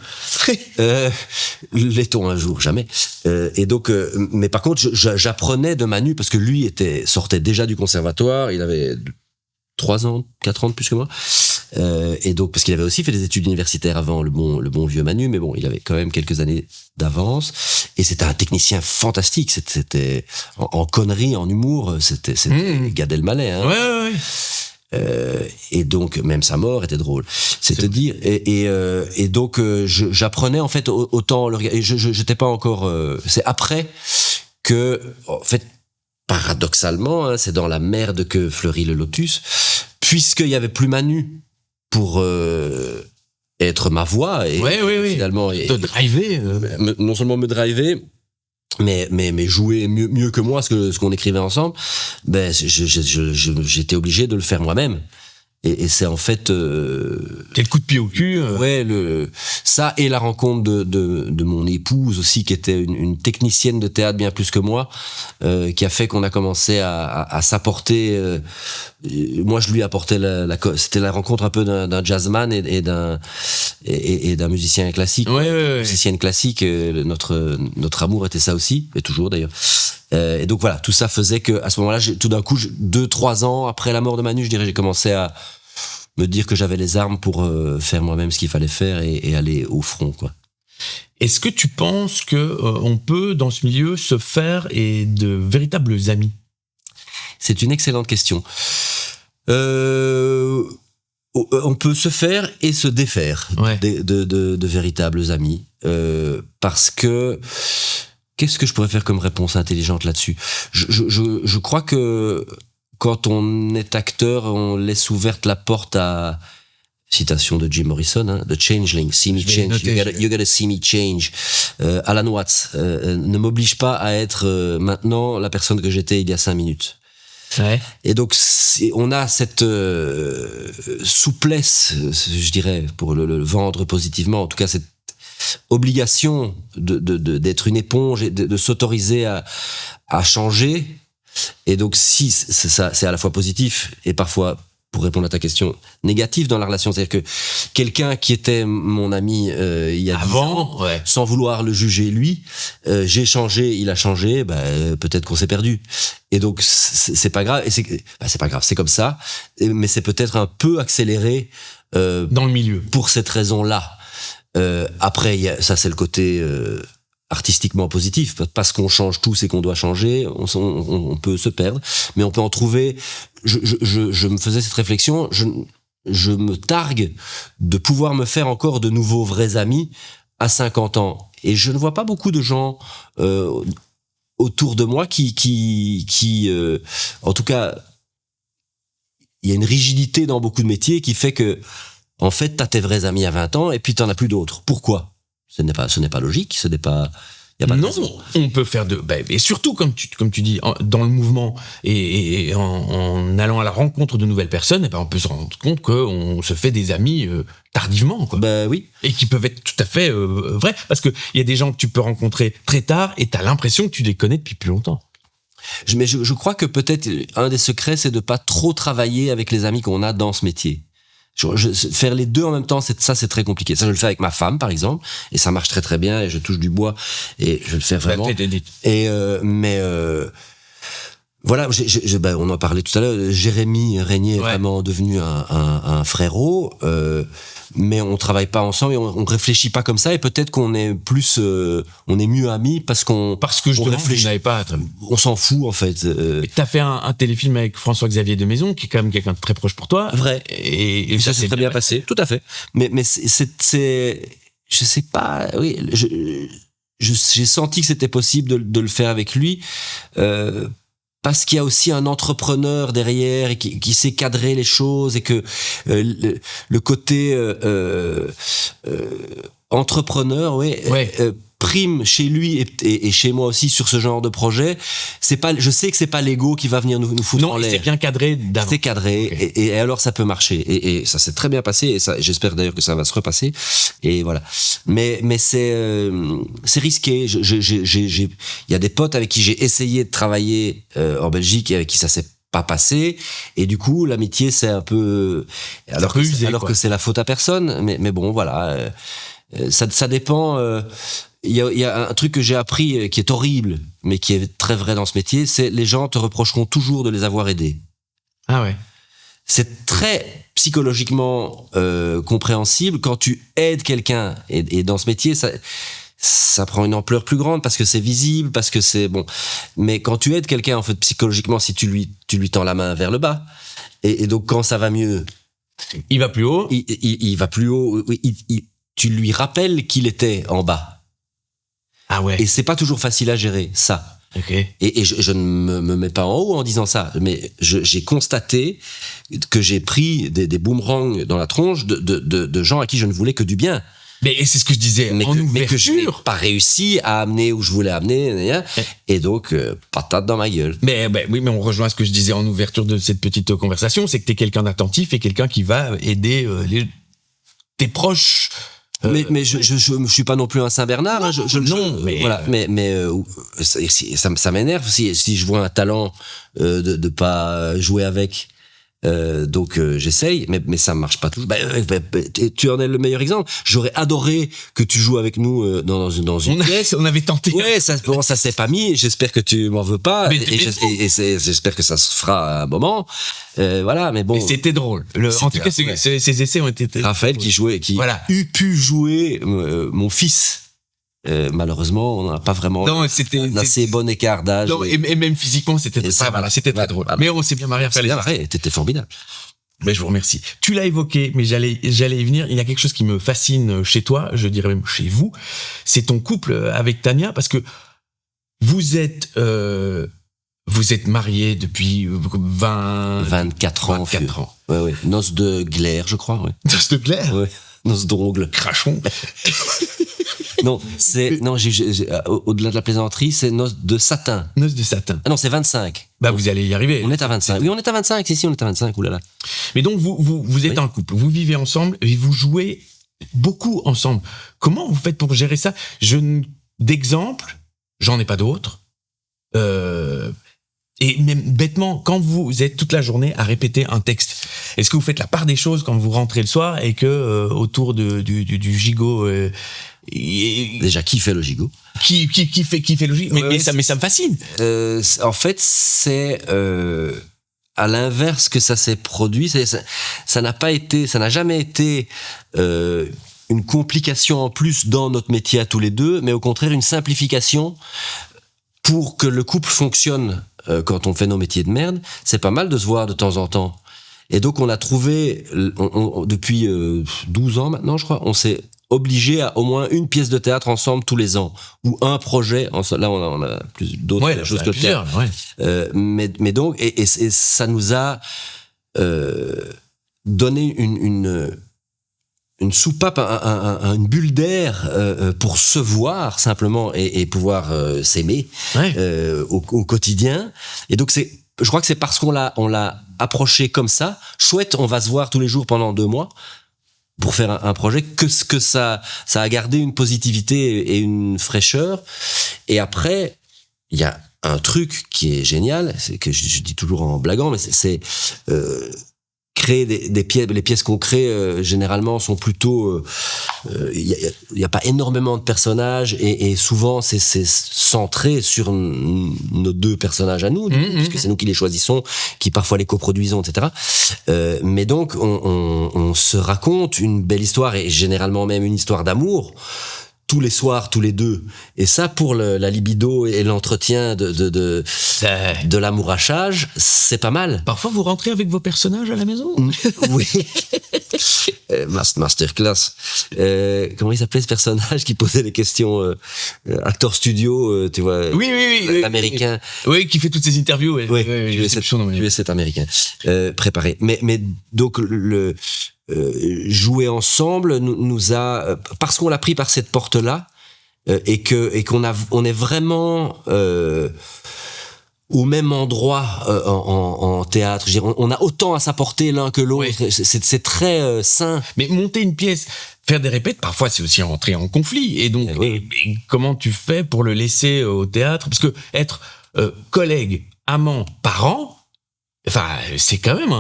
Speaker 2: L'est-on un jour? Jamais. Et donc, mais par contre, j'apprenais de Manu parce que lui sortait déjà du conservatoire. Il avait 3 ans, 4 ans de plus que moi. Et donc, parce qu'il avait aussi fait des études universitaires avant, le bon vieux Manu, mais bon, il avait quand même quelques années d'avance. Et c'était un technicien fantastique. C'était en conneries, en humour, c'était Gad Elmaleh. Hein.
Speaker 1: Ouais.
Speaker 2: Et donc même sa mort était drôle, c'est te dire. Et donc j'apprenais en fait autant le regard. Et j'étais pas encore. C'est après que en fait paradoxalement, hein, c'est dans la merde que fleurit le lotus, puisqu'il y avait plus Manu pour être ma voix et finalement
Speaker 1: te driver,
Speaker 2: non seulement me driver, mais jouer mieux que moi ce qu'on écrivait ensemble. Ben j'étais obligé de le faire moi-même. Et c'est en fait
Speaker 1: quel coup de pied au cul.
Speaker 2: Ouais, ça et la rencontre de mon épouse aussi, qui était une technicienne de théâtre bien plus que moi, qui a fait qu'on a commencé à s'apporter. Moi, je lui apportais c'était la rencontre un peu d'un jazzman et d'un musicien classique. Musicienne classique. Notre amour était ça aussi, et toujours d'ailleurs. Et donc voilà, tout ça faisait que à ce moment-là, tout d'un coup, 2-3 ans après la mort de Manu, je dirais, j'ai commencé à me dire que j'avais les armes pour faire moi-même ce qu'il fallait faire et aller au front, quoi.
Speaker 1: Est-ce que tu penses que on peut dans ce milieu se faire de véritables amis?
Speaker 2: C'est une excellente question. On peut se faire et se défaire de véritables amis, parce que qu'est-ce que je pourrais faire comme réponse intelligente là-dessus? Je crois que quand on est acteur, on laisse ouverte la porte à, citation de Jim Morrison, hein, The Changeling, see me change, you gotta see me change. Alan Watts, ne m'oblige pas à être maintenant la personne que j'étais il y a 5 minutes.
Speaker 1: Ouais.
Speaker 2: Et donc on a cette souplesse, je dirais, pour le vendre positivement, en tout cas cette obligation d'être une éponge et de s'autoriser à changer. Et donc si c'est à la fois positif et parfois, pour répondre à ta question, négatif dans la relation, c'est-à-dire que quelqu'un qui était mon ami il y a 10 ans, sans vouloir le juger lui, j'ai changé, il a changé, peut-être qu'on s'est perdu. Et donc c'est pas grave, et c'est pas grave, c'est comme ça, mais c'est peut-être un peu accéléré
Speaker 1: dans le milieu
Speaker 2: pour cette raison-là. Après, ça c'est le côté artistiquement positif, parce qu'on change tous et qu'on doit changer, on peut se perdre, mais on peut en trouver. Je me faisais cette réflexion, je me targue de pouvoir me faire encore de nouveaux vrais amis à 50 ans, et je ne vois pas beaucoup de gens autour de moi qui en tout cas, il y a une rigidité dans beaucoup de métiers qui fait que en fait, t'as tes vrais amis à 20 ans et puis t'en as plus d'autres. Pourquoi ? Ce n'est pas logique, ce n'est pas... Y a pas
Speaker 1: non, on peut faire et surtout, comme tu dis, dans le mouvement et en allant à la rencontre de nouvelles personnes, on peut se rendre compte qu'on se fait des amis tardivement, quoi.
Speaker 2: Oui.
Speaker 1: Et qui peuvent être tout à fait vrais. Parce qu'il y a des gens que tu peux rencontrer très tard et t'as l'impression que tu les connais depuis plus longtemps.
Speaker 2: Mais je crois que peut-être un des secrets, c'est de pas trop travailler avec les amis qu'on a dans ce métier. Faire les deux en même temps, c'est très compliqué. Ça, je le fais avec ma femme, par exemple, et ça marche très très bien, et je touche du bois, et je le fais vraiment. Voilà, on en parlait tout à l'heure. Jérémy Régnier est vraiment devenu un frérot, mais on travaille pas ensemble et on réfléchit pas comme ça, et peut-être qu'on est plus, on est mieux amis parce que
Speaker 1: justement, vous n'avez pas.
Speaker 2: On s'en fout en fait.
Speaker 1: T'as fait un téléfilm avec François-Xavier de Maison, qui est quand même quelqu'un de très proche pour toi.
Speaker 2: Vrai.
Speaker 1: Et
Speaker 2: ça s'est très bien passé. Tout à fait. Mais c'est, je sais pas. Oui, j'ai senti que c'était possible de le faire avec lui. Parce qu'il y a aussi un entrepreneur derrière et qui sait cadrer les choses, et que le côté entrepreneur, prime chez lui et chez moi aussi sur ce genre de projet. Je sais que c'est pas l'ego qui va venir nous foutre en l'air.
Speaker 1: Non, c'est bien cadré d'avant.
Speaker 2: C'est cadré, okay. et alors ça peut marcher. Et ça s'est très bien passé, et ça, j'espère d'ailleurs que ça va se repasser. Et voilà. Mais c'est risqué. Il y a des potes avec qui j'ai essayé de travailler en Belgique et avec qui ça s'est pas passé, et du coup l'amitié c'est un peu alors que c'est la faute à personne. Mais bon, voilà. Ça dépend. Il y a un truc que j'ai appris qui est horrible, mais qui est très vrai dans ce métier, c'est les gens te reprocheront toujours de les avoir aidés.
Speaker 1: Ah ouais.
Speaker 2: C'est très psychologiquement compréhensible quand tu aides quelqu'un, et dans ce métier, ça prend une ampleur plus grande parce que c'est visible, parce que c'est bon. Mais quand tu aides quelqu'un, en fait, psychologiquement, si tu lui tends la main vers le bas, et donc quand ça va mieux,
Speaker 1: il va plus haut.
Speaker 2: Il va plus haut. Tu lui rappelles qu'il était en bas.
Speaker 1: Ah ouais.
Speaker 2: Et c'est pas toujours facile à gérer, ça.
Speaker 1: Ok.
Speaker 2: Et je ne me mets pas en haut en disant ça, mais j'ai constaté que j'ai pris des boomerangs dans la tronche de gens à qui je ne voulais que du bien.
Speaker 1: Mais c'est ce que je disais
Speaker 2: Mais que je n'ai
Speaker 1: ouverture.
Speaker 2: pas réussi à amener où je voulais amener. Et donc, patate dans ma gueule.
Speaker 1: Oui, mais on rejoint ce que je disais en ouverture de cette petite conversation, c'est que t'es quelqu'un d'attentif et quelqu'un qui va aider tes proches.
Speaker 2: Mais je suis pas non plus un Saint-Bernard. Ça m'énerve si je vois un talent de pas jouer avec. Donc j'essaye, mais ça marche pas toujours. Tu en es le meilleur exemple. J'aurais adoré que tu joues avec nous dans une pièce.
Speaker 1: On avait tenté.
Speaker 2: Ouais, ça s'est pas mis. J'espère que tu m'en veux pas. J'espère que ça se fera à un moment. Voilà, mais bon.
Speaker 1: Et c'était drôle. En tout cas, ces essais ont été.
Speaker 2: Raphaël qui eût pu jouer mon fils. Malheureusement, on n'a pas vraiment un assez bon écart d'âge.
Speaker 1: Et même physiquement, c'était très drôle. Mais on s'est bien marré à faire les essais.
Speaker 2: T'étais formidable.
Speaker 1: Mais je vous remercie. Tu l'as évoqué, mais j'allais y venir. Il y a quelque chose qui me fascine chez toi, je dirais même chez vous. C'est ton couple avec Tania, parce que vous êtes mariés depuis
Speaker 2: 24 ans.
Speaker 1: 24 ans.
Speaker 2: Ouais. Noces de glaire, je crois. Ouais.
Speaker 1: Noces de glaire.
Speaker 2: Ouais. Noces d'ongles.
Speaker 1: Crachons.
Speaker 2: Non, au-delà de la plaisanterie, c'est noces de satin.
Speaker 1: Noces de satin.
Speaker 2: Ah non, c'est 25.
Speaker 1: Vous allez y arriver.
Speaker 2: On est à 25. Oui, on est à 25. Si, on est à 25. Oulala.
Speaker 1: Mais donc, vous êtes un couple. Vous vivez ensemble et vous jouez beaucoup ensemble. Comment vous faites pour gérer ça? D'exemple, j'en ai pas d'autres. Et même bêtement, quand vous êtes toute la journée à répéter un texte, est-ce que vous faites la part des choses quand vous rentrez le soir et que autour du gigot
Speaker 2: déjà, qui fait le gigot?
Speaker 1: Qui fait le gigot? Mais ça me fascine.
Speaker 2: En fait, c'est à l'inverse que ça s'est produit. Ça n'a jamais été une complication en plus dans notre métier à tous les deux, mais au contraire une simplification pour que le couple fonctionne. Quand on fait nos métiers de merde, c'est pas mal de se voir de temps en temps. Et donc on a trouvé, depuis 12 ans maintenant, je crois, on s'est obligé à au moins une pièce de théâtre ensemble tous les ans, ou un projet. Là, on a plus d'autres choses que le théâtre. Ouais. Mais donc, et ça nous a donné une soupape, une bulle d'air pour se voir simplement et pouvoir s'aimer au quotidien. Et donc je crois que c'est parce qu'on l'a approché comme ça. Chouette, on va se voir tous les jours pendant 2 mois pour faire un projet que ça a gardé une positivité et une fraîcheur. Et après, il y a un truc qui est génial, c'est que je dis toujours en blaguant, mais c'est créer des pièces. Les pièces qu'on crée généralement sont plutôt il y a pas énormément de personnages et souvent c'est centré sur nos 2 personnages à nous, puisque c'est nous qui les choisissons, qui parfois les coproduisons, etc. Mais donc on se raconte une belle histoire et généralement même une histoire d'amour tous les soirs, tous les 2. Et ça, pour la libido et l'entretien de l'amourachage, c'est pas mal.
Speaker 1: Parfois, vous rentrez avec vos personnages à la maison?
Speaker 2: Oui. Masterclass. Comment il s'appelait ce personnage qui posait des questions acteur studio, tu vois?
Speaker 1: Oui.
Speaker 2: L'américain.
Speaker 1: Oui, qui fait toutes ces interviews.
Speaker 2: Oui, tu es cet américain. Préparé. Mais donc, jouer ensemble nous a, parce qu'on l'a pris par cette porte-là, et qu'on est vraiment au même endroit en théâtre. Je veux dire, on a autant à s'apporter l'un que l'autre. Oui. C'est très sain.
Speaker 1: Mais monter une pièce, faire des répètes, parfois c'est aussi rentrer en conflit. Et donc, et comment tu fais pour le laisser au théâtre? Parce que être collègue, amant, parent, enfin, c'est quand même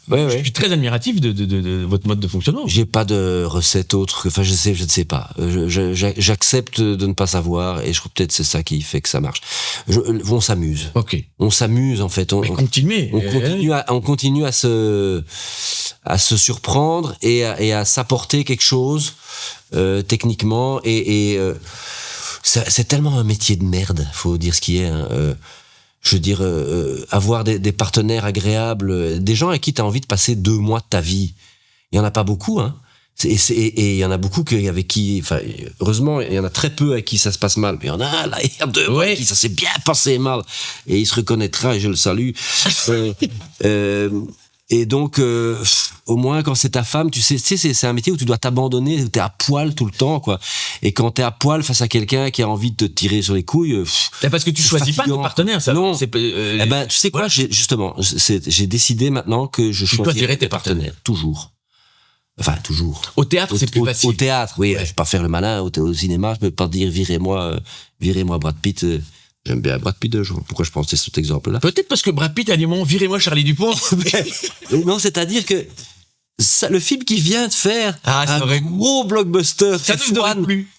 Speaker 1: je suis très admiratif de votre mode de fonctionnement.
Speaker 2: J'ai pas de recette autre que, je ne sais pas. J'accepte de ne pas savoir et je crois peut-être c'est ça qui fait que ça marche. On s'amuse.
Speaker 1: Ok.
Speaker 2: On s'amuse, en fait. On continue à se surprendre et à s'apporter quelque chose, techniquement c'est tellement un métier de merde, faut dire ce qui est, hein. Je veux dire, avoir des partenaires agréables, des gens avec qui tu as envie de passer 2 mois de ta vie. Il y en a pas beaucoup, hein. Et il y en a beaucoup avec qui, enfin, heureusement, il y en a très peu avec qui ça se passe mal. Mais il y en a là, il y a deux avec qui ça s'est bien passé mal. Et il se reconnaîtra et je le salue. Et donc, au moins, quand c'est ta femme, tu sais, c'est un métier où tu dois t'abandonner, où t'es à poil tout le temps, quoi. Et quand t'es à poil face à quelqu'un qui a envie de te tirer sur les couilles,
Speaker 1: parce que tu choisis pas ton partenaire, ça.
Speaker 2: Non.
Speaker 1: C'est,
Speaker 2: eh ben, tu sais quoi, j'ai décidé maintenant que je choisirais tes partenaires. Toujours. Enfin, toujours.
Speaker 1: Au théâtre, c'est plus facile.
Speaker 2: Au théâtre, oui. Je vais pas faire le malin. Au cinéma, je peux pas dire virez-moi Brad Pitt. J'aime bien Brad Pitt. Pourquoi je pensais cet exemple-là?
Speaker 1: Peut-être parce que Brad Pitt a dit bon, virez-moi Charlie Dupont.
Speaker 2: Non, c'est-à-dire que le film qui vient de faire un gros blockbuster,
Speaker 1: ça ne devrait plus.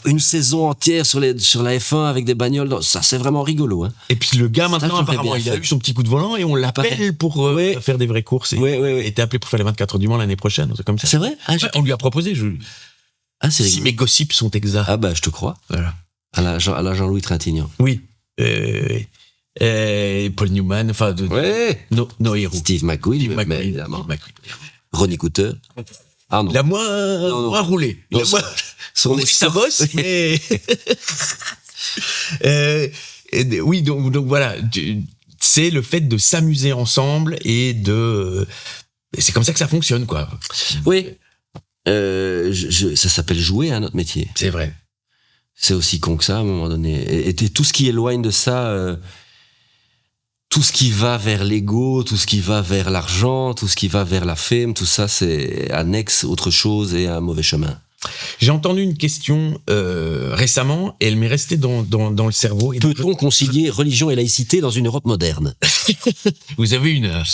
Speaker 2: Une saison entière sur la F1 avec des bagnoles, ça c'est vraiment rigolo. Hein.
Speaker 1: Et puis le gars maintenant apparemment il a eu son petit coup de volant et on l'appelle pour faire des vraies courses. Il était appelé pour faire les 24 heures du Mans l'année prochaine, c'est comme ça.
Speaker 2: C'est vrai?
Speaker 1: On lui a proposé.
Speaker 2: C'est
Speaker 1: si mes gossips sont exacts.
Speaker 2: Ah bah je te crois. Voilà. À la Jean-Louis Trintignant.
Speaker 1: Oui. Paul Newman, enfin nos héros.
Speaker 2: Steve McQueen, évidemment. Ronnie Cooter. Ah non.
Speaker 1: Il a moins roulé. Il a moins roulé sa bosse, mais oui, donc voilà, c'est le fait de s'amuser ensemble et c'est comme ça que ça fonctionne, quoi.
Speaker 2: Oui. Ça s'appelle jouer à notre métier.
Speaker 1: C'est vrai.
Speaker 2: C'est aussi con que ça, à un moment donné. Et tout ce qui éloigne de ça, tout ce qui va vers l'ego, tout ce qui va vers l'argent, tout ce qui va vers la fame, tout ça, c'est annexe autre chose et un mauvais chemin.
Speaker 1: J'ai entendu une question récemment et elle m'est restée dans le cerveau.
Speaker 2: Peut-on concilier religion et laïcité dans une Europe moderne?
Speaker 1: Vous avez une heure.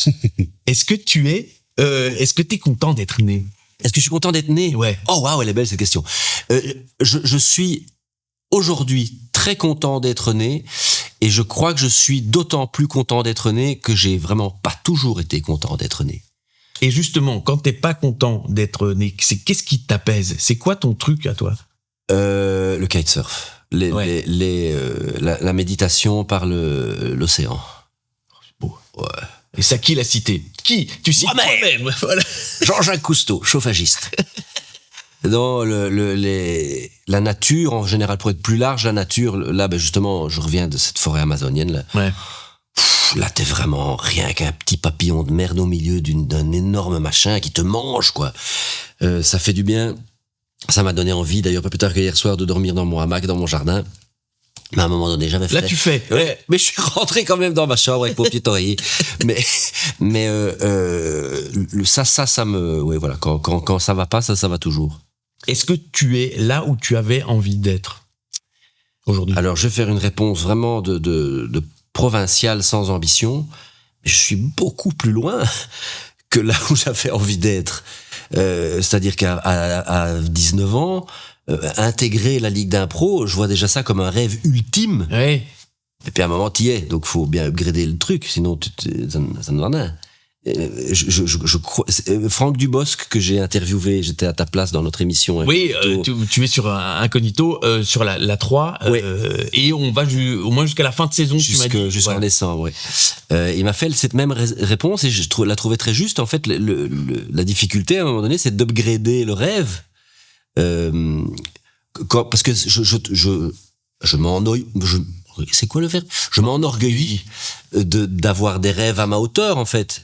Speaker 1: Est-ce que t'es content d'être né?
Speaker 2: Est-ce que je suis content d'être né?
Speaker 1: Ouais.
Speaker 2: Oh waouh, elle est belle cette question. Je suis aujourd'hui très content d'être né et je crois que je suis d'autant plus content d'être né que j'ai vraiment pas toujours été content d'être né.
Speaker 1: Et justement, quand t'es pas content d'être né, qu'est-ce qui t'apaise? C'est quoi ton truc à toi?
Speaker 2: Le kitesurf, la méditation par l'océan.
Speaker 1: C'est beau. Ouais. Et ça, qui l'a cité? Qui? Tu cites toi-même. Voilà.
Speaker 2: Jean-Jacques Cousteau, chauffagiste. Non, la nature, en général, pour être plus large, la nature, là, ben justement, je reviens de cette forêt amazonienne, là.
Speaker 1: Ouais.
Speaker 2: Là, t'es vraiment rien qu'un petit papillon de merde au milieu d'un énorme machin qui te mange, quoi. Ça fait du bien. Ça m'a donné envie, d'ailleurs, pas plus tard que hier soir, de dormir dans mon hamac, dans mon jardin. Mais à un moment donné, j'avais fait.
Speaker 1: Là, tu fais.
Speaker 2: Ouais. Mais je suis rentré quand même dans ma chambre avec mon petit oreiller. mais ça me, ouais, voilà. Quand ça va pas, ça va toujours.
Speaker 1: Est-ce que tu es là où tu avais envie d'être aujourd'hui?
Speaker 2: Alors, je vais faire une réponse vraiment de provincial sans ambition. Je suis beaucoup plus loin que là où j'avais envie d'être. C'est-à-dire qu'à 19 ans, intégrer la Ligue d'impro, je vois déjà ça comme un rêve ultime.
Speaker 1: Oui.
Speaker 2: Et puis à un moment, t'y es. Donc, faut bien upgrader le truc, sinon ça ne va rien. Je crois, Franck Dubosc, que j'ai interviewé, j'étais à ta place dans notre émission.
Speaker 1: Oui, tu es sur un Incognito, sur la 3, et on va au moins jusqu'à la fin de saison, tu m'as dit.
Speaker 2: Jusqu'en décembre, oui. Il m'a fait cette même réponse et je la trouvais très juste. En fait, la difficulté, à un moment donné, c'est d'upgrader le rêve. Parce que je m'ennuie. C'est quoi le verbe? Je m'enorgueillis d'avoir des rêves à ma hauteur, en fait.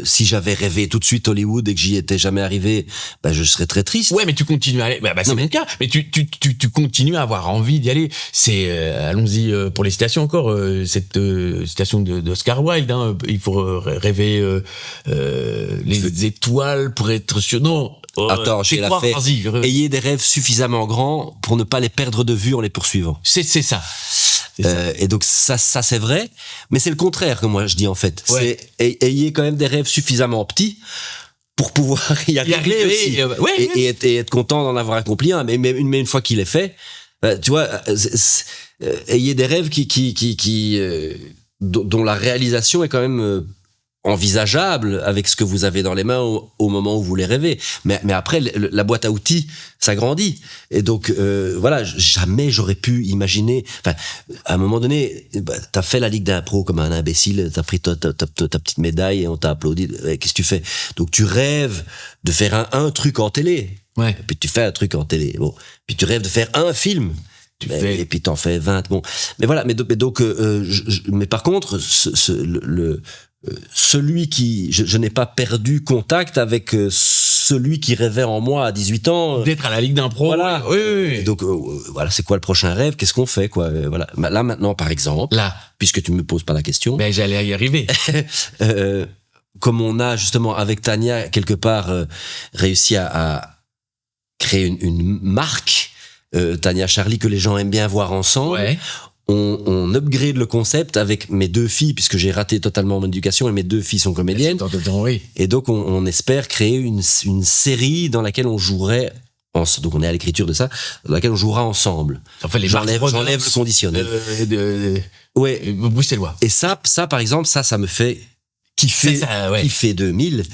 Speaker 2: Si j'avais rêvé tout de suite Hollywood et que j'y étais jamais arrivé, je serais très triste.
Speaker 1: Ouais, mais tu continues à aller. C'est mon cas. Mais tu continues à avoir envie d'y aller. C'est allons-y pour les citations encore. Cette citation d'Oscar Wilde. Hein, il faut rêver les étoiles pour être sûr. Non.
Speaker 2: Attends, je la fais. Ayez des rêves suffisamment grands pour ne pas les perdre de vue en les poursuivant.
Speaker 1: C'est ça.
Speaker 2: Et donc ça c'est vrai, mais c'est le contraire que moi je dis en fait. Ouais. C'est ayez quand même des rêves suffisamment petits pour pouvoir y arriver aussi. Et être content d'en avoir accompli un. Mais une fois qu'il est fait, tu vois, ayez des rêves dont la réalisation est quand même envisageable avec ce que vous avez dans les mains au moment où vous les rêvez. Mais après, la boîte à outils, ça grandit. Et donc, voilà, jamais j'aurais pu imaginer... Enfin, à un moment donné, t'as fait la Ligue d'impro comme un imbécile, t'as pris ta petite médaille et on t'a applaudi. Qu'est-ce que tu fais? Donc, tu rêves de faire un truc en télé.
Speaker 1: Ouais.
Speaker 2: Et puis tu fais un truc en télé. Bon. Puis tu rêves de faire un film. Et puis t'en fais 20. Bon. Mais voilà. Mais donc, mais par contre, celui qui, je n'ai pas perdu contact avec celui qui rêvait en moi à 18 ans.
Speaker 1: D'être à la Ligue d'impro.
Speaker 2: Voilà.
Speaker 1: Oui.
Speaker 2: Et donc, voilà, c'est quoi le prochain rêve? Qu'est-ce qu'on fait, quoi? Voilà. Là, maintenant, par exemple.
Speaker 1: Là.
Speaker 2: Puisque tu me poses pas la question.
Speaker 1: Ben, j'allais y arriver.
Speaker 2: Comme on a, justement, avec Tania, quelque part, réussi à créer une marque, Tania Charlie, que les gens aiment bien voir ensemble.
Speaker 1: Ouais.
Speaker 2: On upgrade le concept avec mes 2 filles, puisque j'ai raté totalement mon éducation et mes 2 filles sont comédiennes.
Speaker 1: Oui.
Speaker 2: Et donc, on espère créer une série dans laquelle on jouerait, donc on est à l'écriture de ça, dans laquelle on jouera ensemble.
Speaker 1: Enfin, les
Speaker 2: J'enlève le conditionnel. Ouais.
Speaker 1: Bruxellois.
Speaker 2: Et ça, par exemple, ça me fait kiffer, kiffer 2000.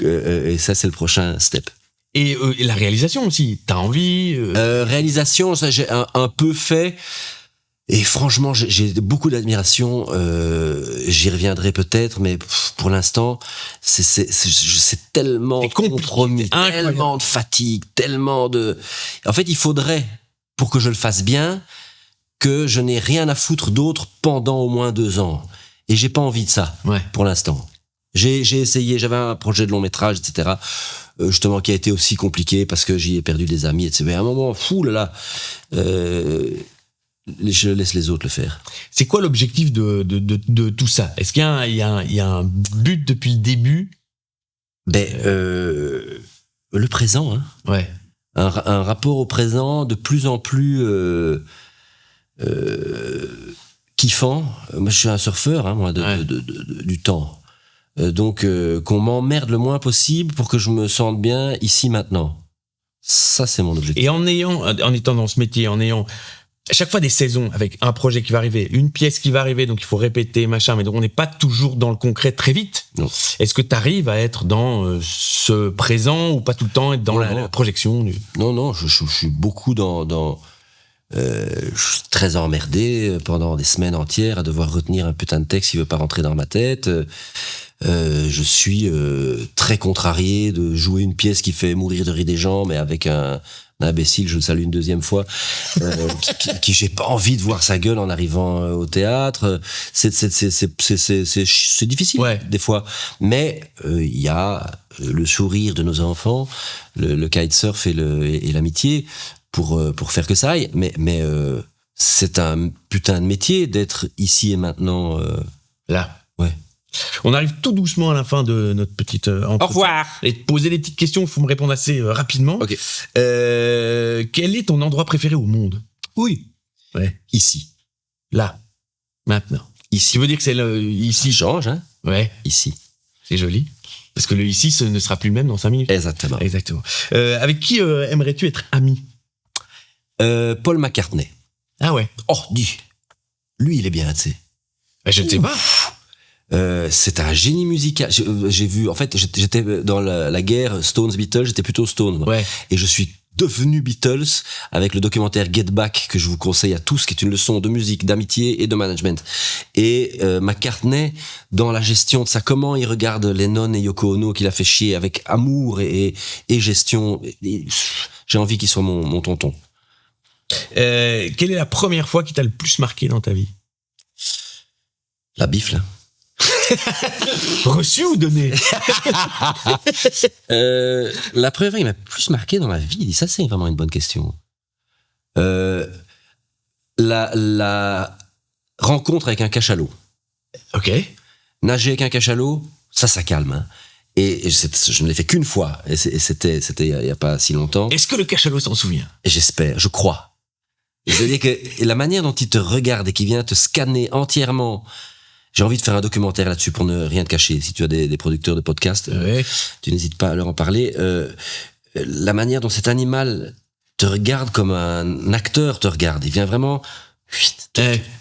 Speaker 2: Et ça, c'est le prochain step.
Speaker 1: Et la réalisation aussi, t'as envie
Speaker 2: Réalisation, ça j'ai un peu fait. Et franchement, j'ai beaucoup d'admiration. J'y reviendrai peut-être, mais pour l'instant, c'est tellement de compromis, tellement de fatigue, tellement de. En fait, il faudrait, pour que je le fasse bien, que je n'ai rien à foutre d'autre pendant au moins 2 ans. Et j'ai pas envie de ça, pour l'instant. J'ai essayé, j'avais un projet de long métrage, etc. Justement, qui a été aussi compliqué parce que j'y ai perdu des amis, etc. Mais à un moment, fou là. Je laisse les autres le faire.
Speaker 1: C'est quoi l'objectif de tout ça? Est-ce qu'il y a un but depuis le début?
Speaker 2: Le présent, hein.
Speaker 1: Ouais.
Speaker 2: Un rapport au présent de plus en plus kiffant. Moi, je suis un surfeur, hein, moi, du temps. Donc, qu'on m'emmerde le moins possible pour que je me sente bien ici maintenant. Ça, c'est mon objectif.
Speaker 1: Et en étant dans ce métier, en ayant à chaque fois des saisons avec un projet qui va arriver, une pièce qui va arriver, donc il faut répéter, machin, mais donc on n'est pas toujours dans le concret très vite.
Speaker 2: Non.
Speaker 1: Est-ce que tu arrives à être dans ce présent ou pas tout le temps être dans la projection
Speaker 2: Non, je suis beaucoup dans je suis très emmerdé pendant des semaines entières à devoir retenir un putain de texte qui veut pas rentrer dans ma tête. Je suis très contrarié de jouer une pièce qui fait mourir de rire des gens, mais avec un imbécile, je le salue une deuxième fois, qui j'ai pas envie de voir sa gueule en arrivant au théâtre. C'est difficile, des fois. Mais il y a le sourire de nos enfants, le kitesurf et l'amitié pour faire que ça aille. Mais c'est un putain de métier d'être ici et maintenant.
Speaker 1: Là.
Speaker 2: Ouais.
Speaker 1: On arrive tout doucement à la fin de notre petite entretien.
Speaker 2: Au revoir.
Speaker 1: Et te poser des petites questions, il faut me répondre assez rapidement.
Speaker 2: Ok.
Speaker 1: Quel est ton endroit préféré au monde?
Speaker 2: Oui.
Speaker 1: Ouais.
Speaker 2: Ici.
Speaker 1: Là. Maintenant.
Speaker 2: Ici.
Speaker 1: Tu veux dire que c'est ici?
Speaker 2: Change, hein?
Speaker 1: Ouais.
Speaker 2: Ici.
Speaker 1: C'est joli. Parce que le ici, ce ne sera plus le même dans 5 minutes.
Speaker 2: Exactement.
Speaker 1: Avec qui aimerais-tu être ami?
Speaker 2: Paul McCartney.
Speaker 1: Ah ouais.
Speaker 2: Oh, dis. Lui, il est bien, tu sais.
Speaker 1: Je ne sais pas.
Speaker 2: C'est un génie musical. J'ai vu, en fait, j'étais dans la guerre Stones-Beatles, j'étais plutôt Stones. Moi.
Speaker 1: Ouais.
Speaker 2: Et je suis devenu Beatles avec le documentaire Get Back que je vous conseille à tous, qui est une leçon de musique, d'amitié et de management. Et McCartney, dans la gestion de ça, comment il regarde Lennon et Yoko Ono, qu'il a fait chier avec amour et gestion. J'ai envie qu'il soit mon tonton.
Speaker 1: Quelle est la première fois qui t'a le plus marqué dans ta vie?
Speaker 2: La bifle.
Speaker 1: Reçu ou donné?
Speaker 2: La première fois qui m'a plus marqué dans ma vie, ça c'est vraiment une bonne question. La rencontre avec un cachalot.
Speaker 1: Ok.
Speaker 2: Nager avec un cachalot, ça calme. Hein. Et je ne l'ai fait qu'une fois, et c'était il y a pas si longtemps.
Speaker 1: Est-ce que le cachalot s'en souvient?
Speaker 2: Et j'espère, je crois. Je veux dire que la manière dont il te regarde et qu'il vient te scanner entièrement. J'ai envie de faire un documentaire là-dessus pour ne rien te cacher. Si tu as des producteurs de podcasts, tu n'hésites pas à leur en parler. La manière dont cet animal te regarde comme un acteur te regarde. Il vient vraiment...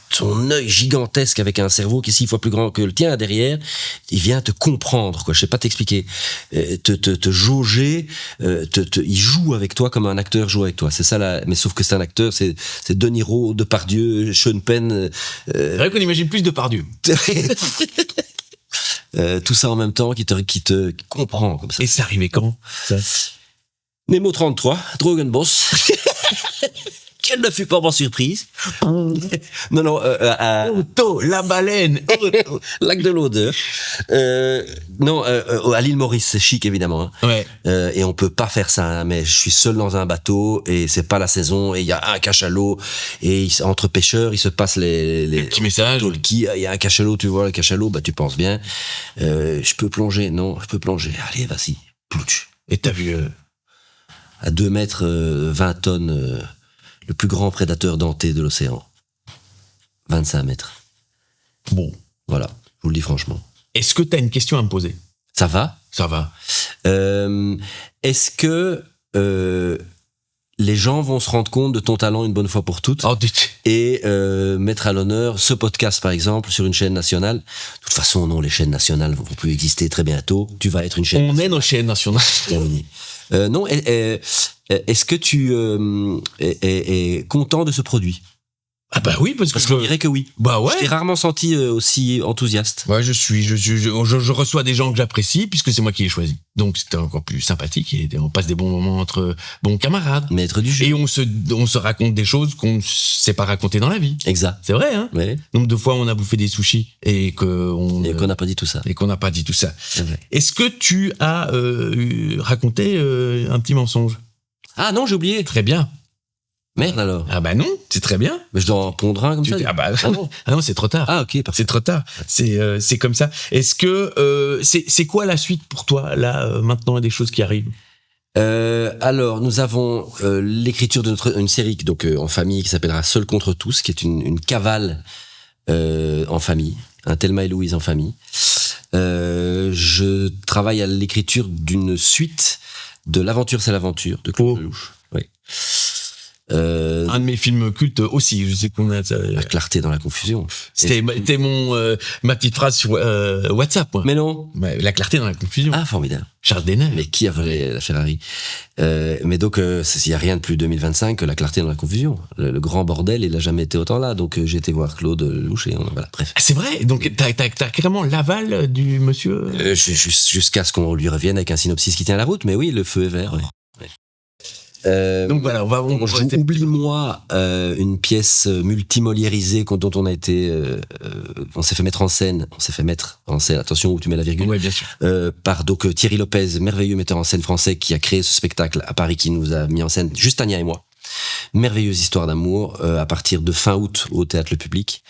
Speaker 2: Son œil gigantesque avec un cerveau qui est 6 fois plus grand que le tien derrière, il vient te comprendre, quoi. Je sais pas t'expliquer. Te jauger, il joue avec toi comme un acteur joue avec toi. C'est ça là, mais sauf que c'est un acteur, c'est De Niro, Depardieu, Sean Penn.
Speaker 1: C'est vrai qu'on imagine plus Depardieu.
Speaker 2: Tout ça en même temps qui te comprend comme ça.
Speaker 1: Et c'est arrivé quand, ça?
Speaker 2: Nemo 33, Drogenboss. Quelle ne fut pas ma surprise. Non,
Speaker 1: Otto, la baleine.
Speaker 2: lac de l'odeur. À l'île Maurice, c'est chic évidemment. Hein.
Speaker 1: Ouais.
Speaker 2: Et on peut pas faire ça, hein, mais je suis seul dans un bateau et c'est pas la saison et il y a un cachalot et entre pêcheurs, il se passe les
Speaker 1: Petit message.
Speaker 2: il y a un cachalot, tu vois le cachalot, bah tu penses bien. Je peux plonger, non, je peux plonger. Allez, vas-y, plouch.
Speaker 1: Et t'as vu
Speaker 2: À 2 mètres, 20 tonnes, le plus grand prédateur denté de l'océan. 25 mètres.
Speaker 1: bon.
Speaker 2: Voilà, je vous le dis franchement.
Speaker 1: Est-ce que t'as une question à me poser?
Speaker 2: Ça va?
Speaker 1: Ça va.
Speaker 2: Est-ce que les gens vont se rendre compte de ton talent une bonne fois pour toutes
Speaker 1: Oh,
Speaker 2: et mettre à l'honneur ce podcast, par exemple, sur une chaîne nationale? De toute façon, non, les chaînes nationales vont plus exister très bientôt. Tu vas être une chaîne
Speaker 1: on est nos chaînes nationales.
Speaker 2: terminée. Non, est-ce que tu es content de ce produit?
Speaker 1: Ah bah oui, parce
Speaker 2: Parce
Speaker 1: que
Speaker 2: qu'on dirait que oui.
Speaker 1: bah ouais.
Speaker 2: Je t'ai rarement senti aussi enthousiaste.
Speaker 1: Ouais, je reçois des gens que j'apprécie puisque c'est moi qui les choisis. Donc c'était encore plus sympathique et on passe des bons moments entre bons camarades.
Speaker 2: Maître du jeu.
Speaker 1: Et on se raconte des choses qu'on ne sait pas raconter dans la vie.
Speaker 2: Exact.
Speaker 1: C'est vrai, hein?
Speaker 2: Ouais.
Speaker 1: Nombre de fois on a bouffé des sushis et qu'on
Speaker 2: n'a pas dit tout ça.
Speaker 1: et qu'on n'a pas dit tout ça.
Speaker 2: C'est vrai.
Speaker 1: Est-ce que tu as raconté un petit mensonge?
Speaker 2: Ah non, j'ai oublié.
Speaker 1: Très bien.
Speaker 2: Merde alors.
Speaker 1: Ah bah non, c'est très bien.
Speaker 2: Mais je dois en pondre un comme ça.
Speaker 1: Ah bah
Speaker 2: Ah non.
Speaker 1: ah non, c'est trop tard.
Speaker 2: Ah ok, parfait.
Speaker 1: C'est trop tard. C'est comme ça. Est-ce que c'est quoi la suite pour toi là maintenant, il y a des choses qui arrivent?
Speaker 2: Alors, nous avons l'écriture de une série donc en famille qui s'appellera Seul contre tous, qui est une cavale en famille, un Thelma et Louise en famille. Je travaille à l'écriture d'une suite de L'aventure c'est l'aventure de Claude Lelouch. Oui.
Speaker 1: Un de mes films cultes aussi. Je sais qu'on a.
Speaker 2: La clarté dans la confusion.
Speaker 1: C'était ma petite phrase sur WhatsApp. Moi.
Speaker 2: Mais non.
Speaker 1: Ouais, la clarté dans la confusion.
Speaker 2: Ah, formidable.
Speaker 1: Charles Denner.
Speaker 2: Mais qui a volé la Ferrari? Mais donc, il n'y a rien de plus 2025 que la clarté dans la confusion. Le grand bordel, il n'a jamais été autant là. Donc, j'ai été voir Claude Lelouch et voilà, bref.
Speaker 1: Ah, c'est vrai. Donc, t'as carrément l'aval du monsieur.
Speaker 2: Jusqu'à ce qu'on lui revienne avec un synopsis qui tient la route. Mais oui, le feu est vert. Ouais.
Speaker 1: Donc voilà, on
Speaker 2: joue Oublie-moi, une pièce multimoliérisée dont on a été, on s'est fait mettre en scène. Attention où tu mets la virgule.
Speaker 1: Ouais, bien sûr.
Speaker 2: Par donc Thierry Lopez, merveilleux metteur en scène français qui a créé ce spectacle à Paris, qui nous a mis en scène juste Tania et moi. Merveilleuse histoire d'amour à partir de fin août au Théâtre Le Public.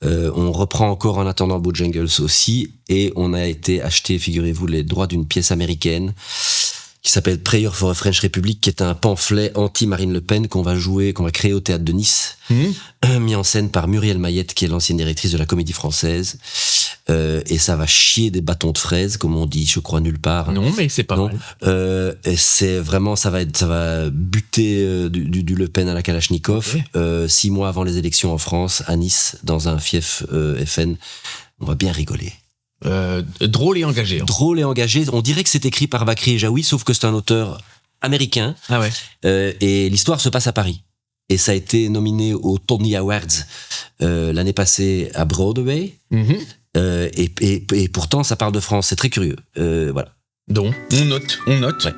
Speaker 2: On reprend encore En attendant Bojangles aussi, et on a été acheter, figurez-vous, les droits d'une pièce américaine qui s'appelle Prayer for a French Republic, qui est un pamphlet anti-Marine Le Pen qu'on va créer au Théâtre de Nice, mis en scène par Muriel Mayette, qui est l'ancienne directrice de la Comédie Française. Et ça va chier des bâtons de fraises, comme on dit, je crois, nulle part.
Speaker 1: Non, mais c'est pas mal.
Speaker 2: Et c'est vraiment, ça va buter du Le Pen à la Kalachnikov. Okay. 6 mois avant les élections en France, à Nice, dans un fief FN. On va bien rigoler.
Speaker 1: Drôle et engagé.
Speaker 2: Drôle et engagé. On dirait que c'est écrit par Bakri et Jaoui, sauf que c'est un auteur américain.
Speaker 1: Ah ouais.
Speaker 2: Et l'histoire se passe à Paris. Et ça a été nominé aux Tony Awards l'année passée à Broadway. Et pourtant, ça parle de France. C'est très curieux. Voilà.
Speaker 1: Donc, on note. Ouais.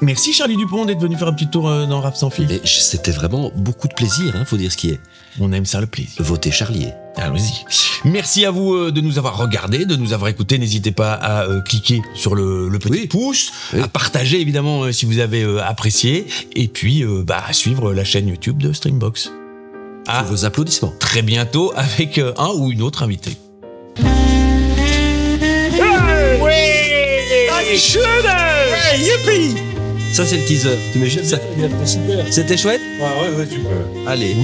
Speaker 1: Merci Charlie Dupont d'être venu faire un petit tour dans Rap sans fil.
Speaker 2: C'était vraiment beaucoup de plaisir, faut dire ce qui est.
Speaker 1: On aime ça, le plaisir.
Speaker 2: Votez Charlier.
Speaker 1: Allons-y. Merci à vous de nous avoir regardés, de nous avoir écoutés. N'hésitez pas à cliquer sur le petit pouce, à partager évidemment si vous avez apprécié, et puis à suivre la chaîne YouTube de Streambox.
Speaker 2: À vos applaudissements.
Speaker 1: Très bientôt avec un ou une autre invitée.
Speaker 2: Hey, youpi! Ça, c'est le teaser. Tu imagines ça? C'était chouette?
Speaker 3: Ouais, tu peux.
Speaker 2: Allez.